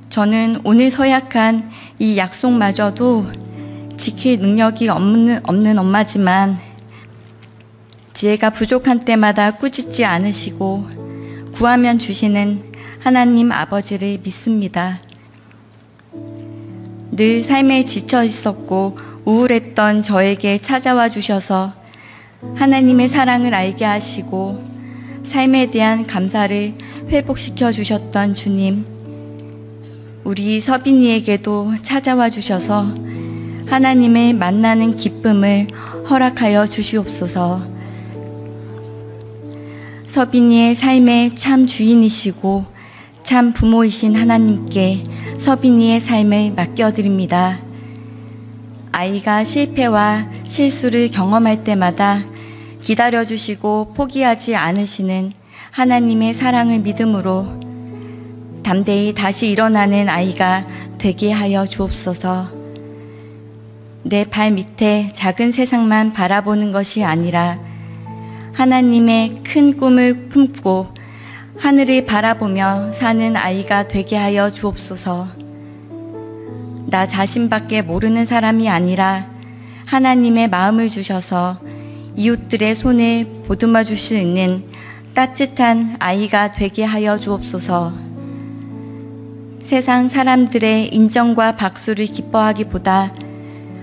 저는 오늘 서약한 이 약속마저도 지킬 능력이 없는 엄마지만 지혜가 부족한 때마다 꾸짖지 않으시고 구하면 주시는 하나님 아버지를 믿습니다. 늘 삶에 지쳐 있었고 우울했던 저에게 찾아와 주셔서 하나님의 사랑을 알게 하시고 삶에 대한 감사를 회복시켜 주셨던 주님, 우리 서빈이에게도 찾아와 주셔서 하나님을 만나는 기쁨을 허락하여 주시옵소서. 서빈이의 삶의 참 주인이시고 참 부모이신 하나님께 서빈이의 삶을 맡겨드립니다. 아이가 실패와 실수를 경험할 때마다 기다려주시고 포기하지 않으시는 하나님의 사랑을 믿음으로 담대히 다시 일어나는 아이가 되게 하여 주옵소서. 내 발 밑에 작은 세상만 바라보는 것이 아니라 하나님의 큰 꿈을 품고 하늘을 바라보며 사는 아이가 되게 하여 주옵소서. 나 자신밖에 모르는 사람이 아니라 하나님의 마음을 주셔서 이웃들의 손을 보듬어 줄 수 있는 따뜻한 아이가 되게 하여 주옵소서. 세상 사람들의 인정과 박수를 기뻐하기보다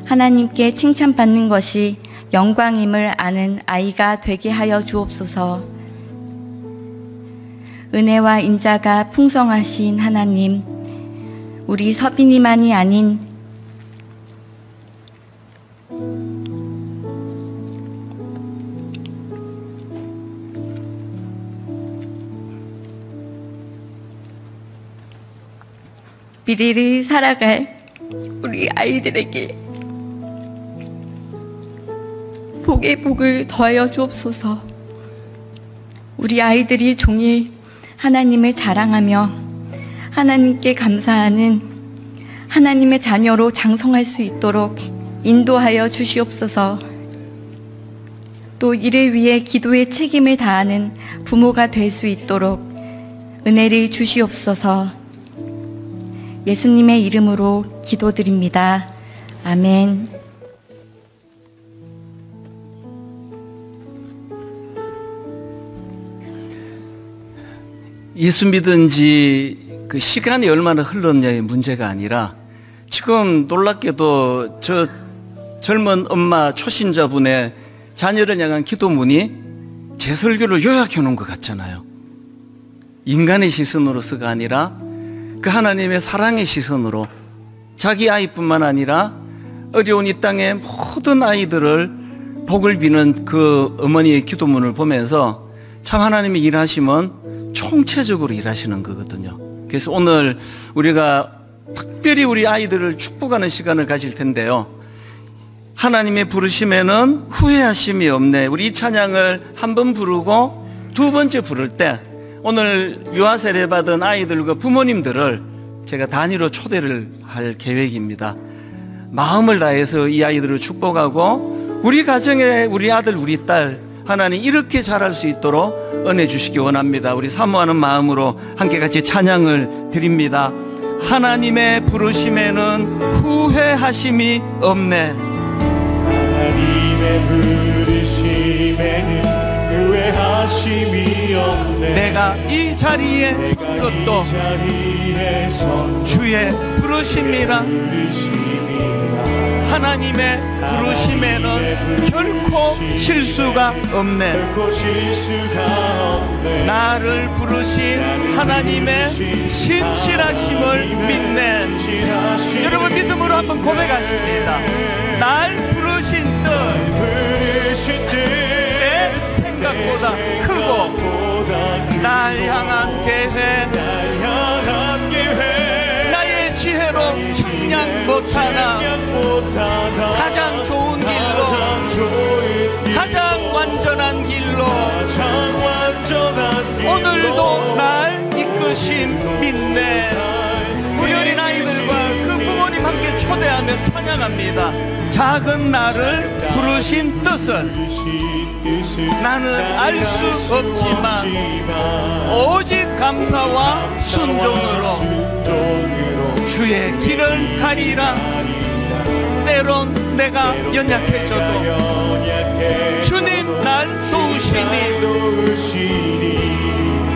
하나님께 칭찬받는 것이 영광임을 아는 아이가 되게 하여 주옵소서. 은혜와 인자가 풍성하신 하나님, 우리 서빈이만이 아닌 미래를 살아갈 우리 아이들에게 복의 복을 더하여 주옵소서. 우리 아이들이 종일 하나님을 자랑하며 하나님께 감사하는 하나님의 자녀로 장성할 수 있도록 인도하여 주시옵소서. 또 이를 위해 기도의 책임을 다하는 부모가 될 수 있도록 은혜를 주시옵소서. 예수님의 이름으로 기도드립니다. 아멘. 예수 믿은 지 그 시간이 얼마나 흘렀냐의 문제가 아니라 지금 놀랍게도 저 젊은 엄마 초신자분의 자녀를 향한 기도문이 제 설교를 요약해 놓은 것 같잖아요. 인간의 시선으로서가 아니라 그 하나님의 사랑의 시선으로 자기 아이뿐만 아니라 어려운 이 땅의 모든 아이들을 복을 비는 그 어머니의 기도문을 보면서 참 하나님의 일하심은 총체적으로 일하시는 거거든요. 그래서 오늘 우리가 특별히 우리 아이들을 축복하는 시간을 가질 텐데요, 하나님의 부르심에는 후회하심이 없네. 우리 이 찬양을 한 번 부르고 두 번째 부를 때 오늘 유아 세례 받은 아이들과 부모님들을 제가 단위로 초대를 할 계획입니다. 마음을 다해서 이 아이들을 축복하고 우리 가정에 우리 아들 우리 딸 하나님 이렇게 자랄 수 있도록 은혜 주시기 원합니다. 우리 사모하는 마음으로 함께 같이 찬양을 드립니다. 하나님의 부르심에는 후회하심이 없네. 하나님의 부르심에는 후회하심이 없네. 내가 이 자리에 선 것도 주의 부르심이라. 하나님의 부르심에는 결코 실수가 없네. 나를 부르신 하나님의 신실하심을 믿네. 여러분 믿음으로 한번 고백하십니다. 날 부르신 뜻 내 생각보다 크고 날 향한 계획 나의 지혜로 측량 못하나 가장 좋은 길로 가장 완전한 길로 오늘도 날 이끄심 믿네. 우리 어린 아이들과 그 부모님 함께 초대하며 찬양합니다. 작은 나를 부르신 뜻을 나는 알 수 없지만 오직 감사와 순종으로 주의 길을 가리라. 때론 내가 연약해져도 주님 날 도우시니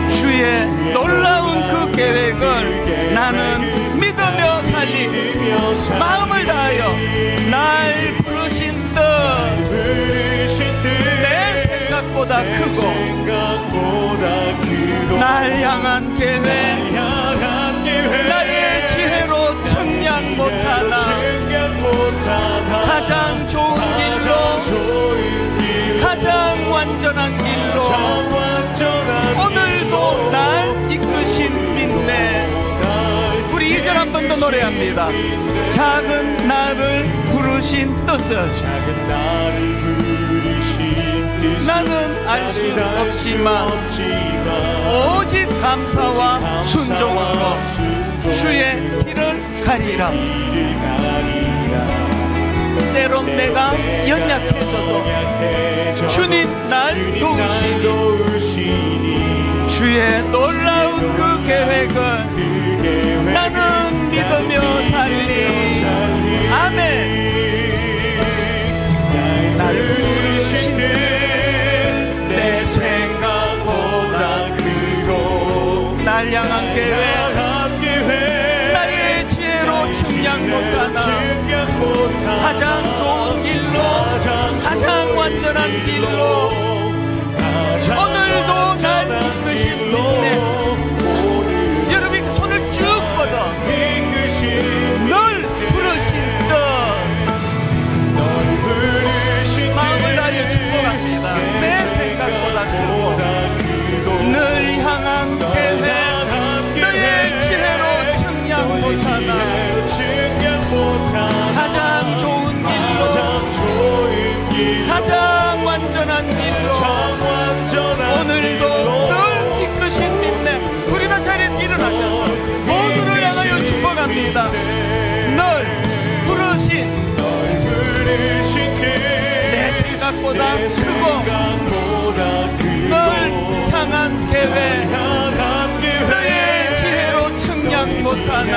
주의 놀라운 그 계획을 나는 믿으며 살리고 마음을 다하여 날 부르신 뜻 내 생각보다 크고 날 향한 계획 나의 지혜로 측량 못하나 가장 좋은 길로 가장 완전한 길로 오늘도 날 이끄신 믿네. 우리 2절 한 번 더 노래합니다. 작은 나를 부르신 뜻을 나는 알 수 없지만 오직 감사와 순종으로 주의 길을 가리라. 때론 내가 연약해져도 주님 날 도우시니 주의 놀라운 그 계획을 나는 믿으며 살리. 아멘. 날 부르신 내 생각보다 크고 날 향한 계획 나의 지혜로 측량 못하나 가장 좋은 길로 가장 완전한 길로 오늘도 날 이끄신 믿네. 여러분이 그 손을 쭉 뻗어 널 부르신 뜻 마음을 다하여 축복합니다. 내 생각보다 크고 늘 향한 계획 너의 지혜로 측량 못하나 가장 좋은 길로 가장 완전한 길로 오늘도 늘 이끄신 믿네. 우리 다 자리에서 일어나셔서 모두를 향하여 축복합니다. 널 부르신 내 생각보다 크고 널 향한 계획 너의 지혜로 측량 못하나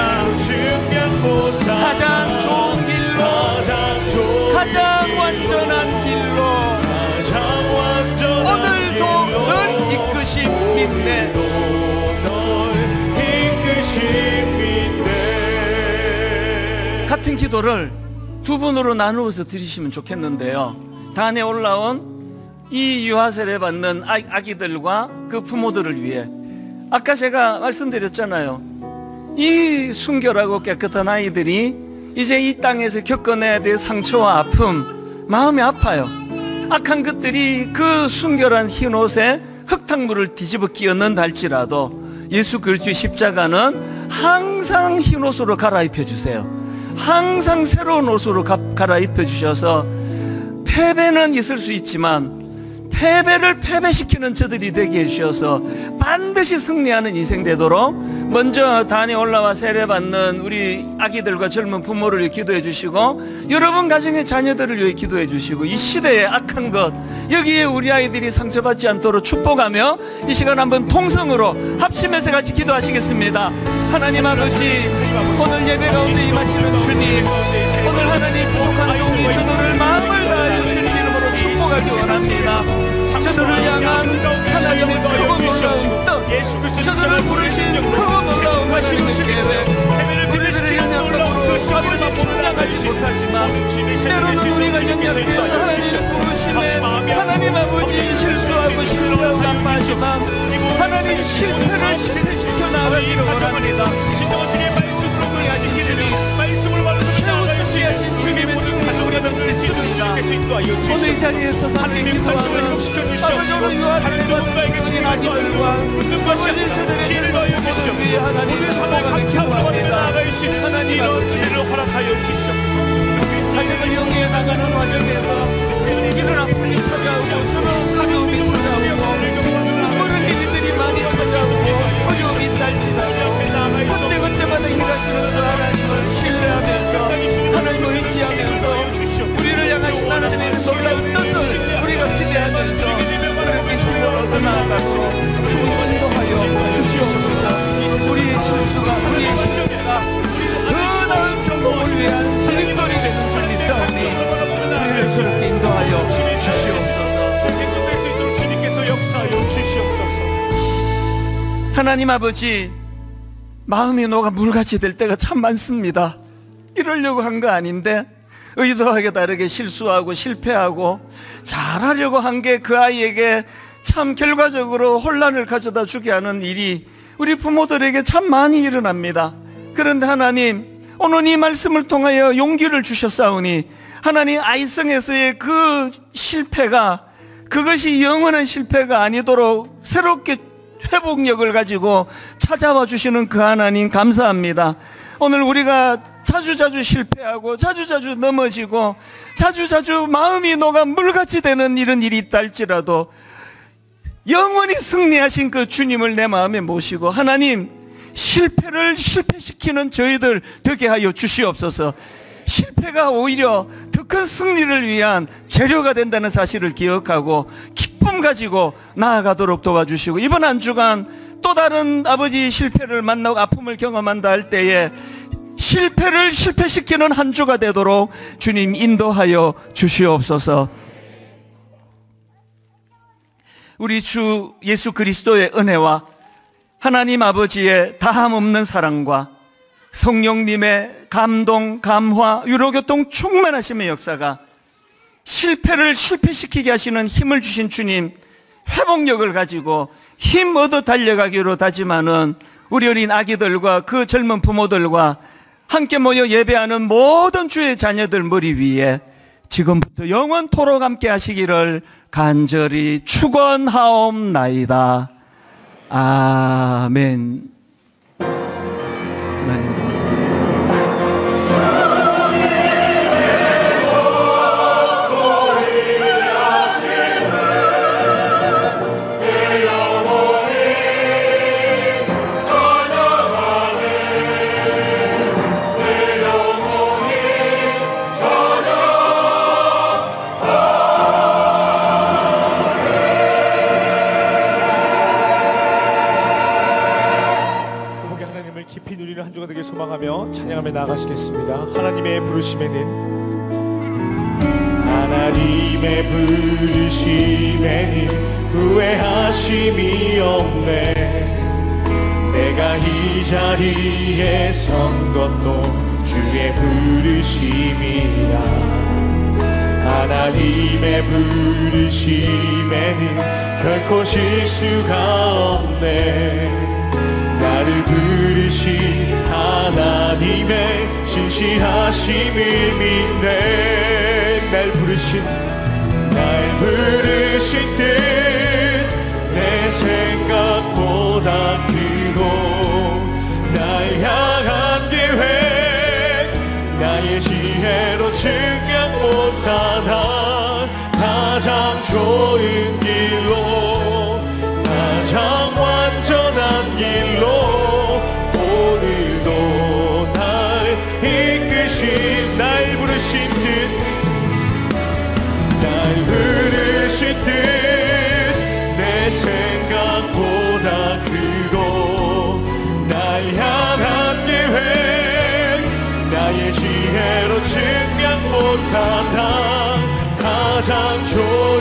가장 좋은 길로 가장 완전한 길로 오늘도 널 이끄신 믿네. 같은 기도를 두 분으로 나누어서 드리시면 좋겠는데요. 단에 올라온 이 유아 세례 받는 아기들과 그 부모들을 위해 아까 제가 말씀드렸잖아요. 이 순결하고 깨끗한 아이들이 이제 이 땅에서 겪어내야 될 상처와 아픔, 마음이 아파요. 악한 것들이 그 순결한 흰 옷에 흙탕물을 뒤집어 끼얹는다 할지라도 예수 그리스도의 십자가는 항상 흰 옷으로 갈아입혀 주세요. 항상 새로운 옷으로 갈아입혀 주셔서 패배는 있을 수 있지만 패배를 패배시키는 저들이 되게 해주셔서 반드시 승리하는 인생 되도록 먼저 단에 올라와 세례받는 우리 아기들과 젊은 부모를 위해 기도해 주시고 여러분 가정의 자녀들을 위해 기도해 주시고 이 시대의 악한 것 여기에 우리 아이들이 상처받지 않도록 축복하며 이 시간 한번 통성으로 합심해서 같이 기도하시겠습니다. 하나님 아버지, 오늘 예배 가운데 임하시는 주님, 오늘 하나님 부족한 종이 저들을 마음을 다하여 주님 이름으로 축복하기 원합니다. 저들을 향한 하나님의 크고 놀라운 뜻, 저들을 부르신 크고 놀라운 하나님의 계획, 우리들을 연약함으로 아버지 충당하지 못하지만 때로는 우리가 연약해서 하나님의 부르심에 하나님 아버지 실수하고 실패하고 나빠지만 하나님 실패를 실패시켜 나가기를 원합니다. 승리하신 주님, 최우승리하신 주님의 승리를 우리는 믿습니다. 오늘 이 자리에서 하나님 기도하는 아버지 오늘 유아세례 받는 주신 아기들과 아버지 저들의 젊은 부모를 위해 하나님 축복하며 기도합니다. 하나님 아버지 가정을 영위해 나가는 과정에서 이런 아픔이 찾아오고 저런 어려움이 찾아오고 모르는 일들이 많이 찾아오고 어려움이 있달지라도 그때마다 일하시는 그 하나님을 신뢰하면서 하나님 아버지, 마음이 녹아 물같이 될 때가 참 많습니다. 이러려고 한 거 아닌데 의도하게 다르게 실수하고 실패하고 잘하려고 한 게 그 아이에게 참 결과적으로 혼란을 가져다 주게 하는 일이 우리 부모들에게 참 많이 일어납니다. 그런데 하나님, 오늘 이 말씀을 통하여 용기를 주셨사오니 하나님, 아이성에서의 그 실패가 그것이 영원한 실패가 아니도록 새롭게 회복력을 가지고 찾아와 주시는 그 하나님 감사합니다. 오늘 우리가 자주자주 실패하고 자주자주 넘어지고 자주자주 마음이 녹아 물같이 되는 이런 일이 있다 할지라도 영원히 승리하신 그 주님을 내 마음에 모시고, 하나님, 실패를 실패시키는 저희들 되게 하여 주시옵소서. 실패가 오히려 더 큰 승리를 위한 재료가 된다는 사실을 기억하고 기쁨 가지고 나아가도록 도와주시고, 이번 한 주간 또 다른 아버지 실패를 만나고 아픔을 경험한다 할 때에 실패를 실패시키는 한 주가 되도록 주님 인도하여 주시옵소서. 우리 주 예수 그리스도의 은혜와 하나님 아버지의 다함없는 사랑과 성령님의 감동, 감화, 유로교통 충만하심의 역사가 실패를 실패시키게 하시는 힘을 주신 주님, 회복력을 가지고 힘 얻어 달려가기로 다짐하는 우리 어린 아기들과 그 젊은 부모들과 함께 모여 예배하는 모든 주의 자녀들 머리 위에 지금부터 영원토록 함께 하시기를 간절히 축원하옵나이다. 아멘. 하나님 한 주가 되길 소망하며 찬양하며 나아가시겠습니다. 하나님의 부르심에는 후회하심이 없네. 내가 이 자리에 선 것도 주의 부르심이라. 하나님의 부르심에는 결코 실수가 없네. 나를 부르신 하나님의 신실하심을 믿네. 날 부르신 뜻 내 생각보다 크고 날 향한 계획 나의 지혜로 증명 못하나 가장 좋은 길로 가장 완전한 길로 오늘도 날 이끄신 날 부르신 뜻 내 생각보다 크고 날 향한 계획 나의 지혜로 증명 못하나 가장 좋은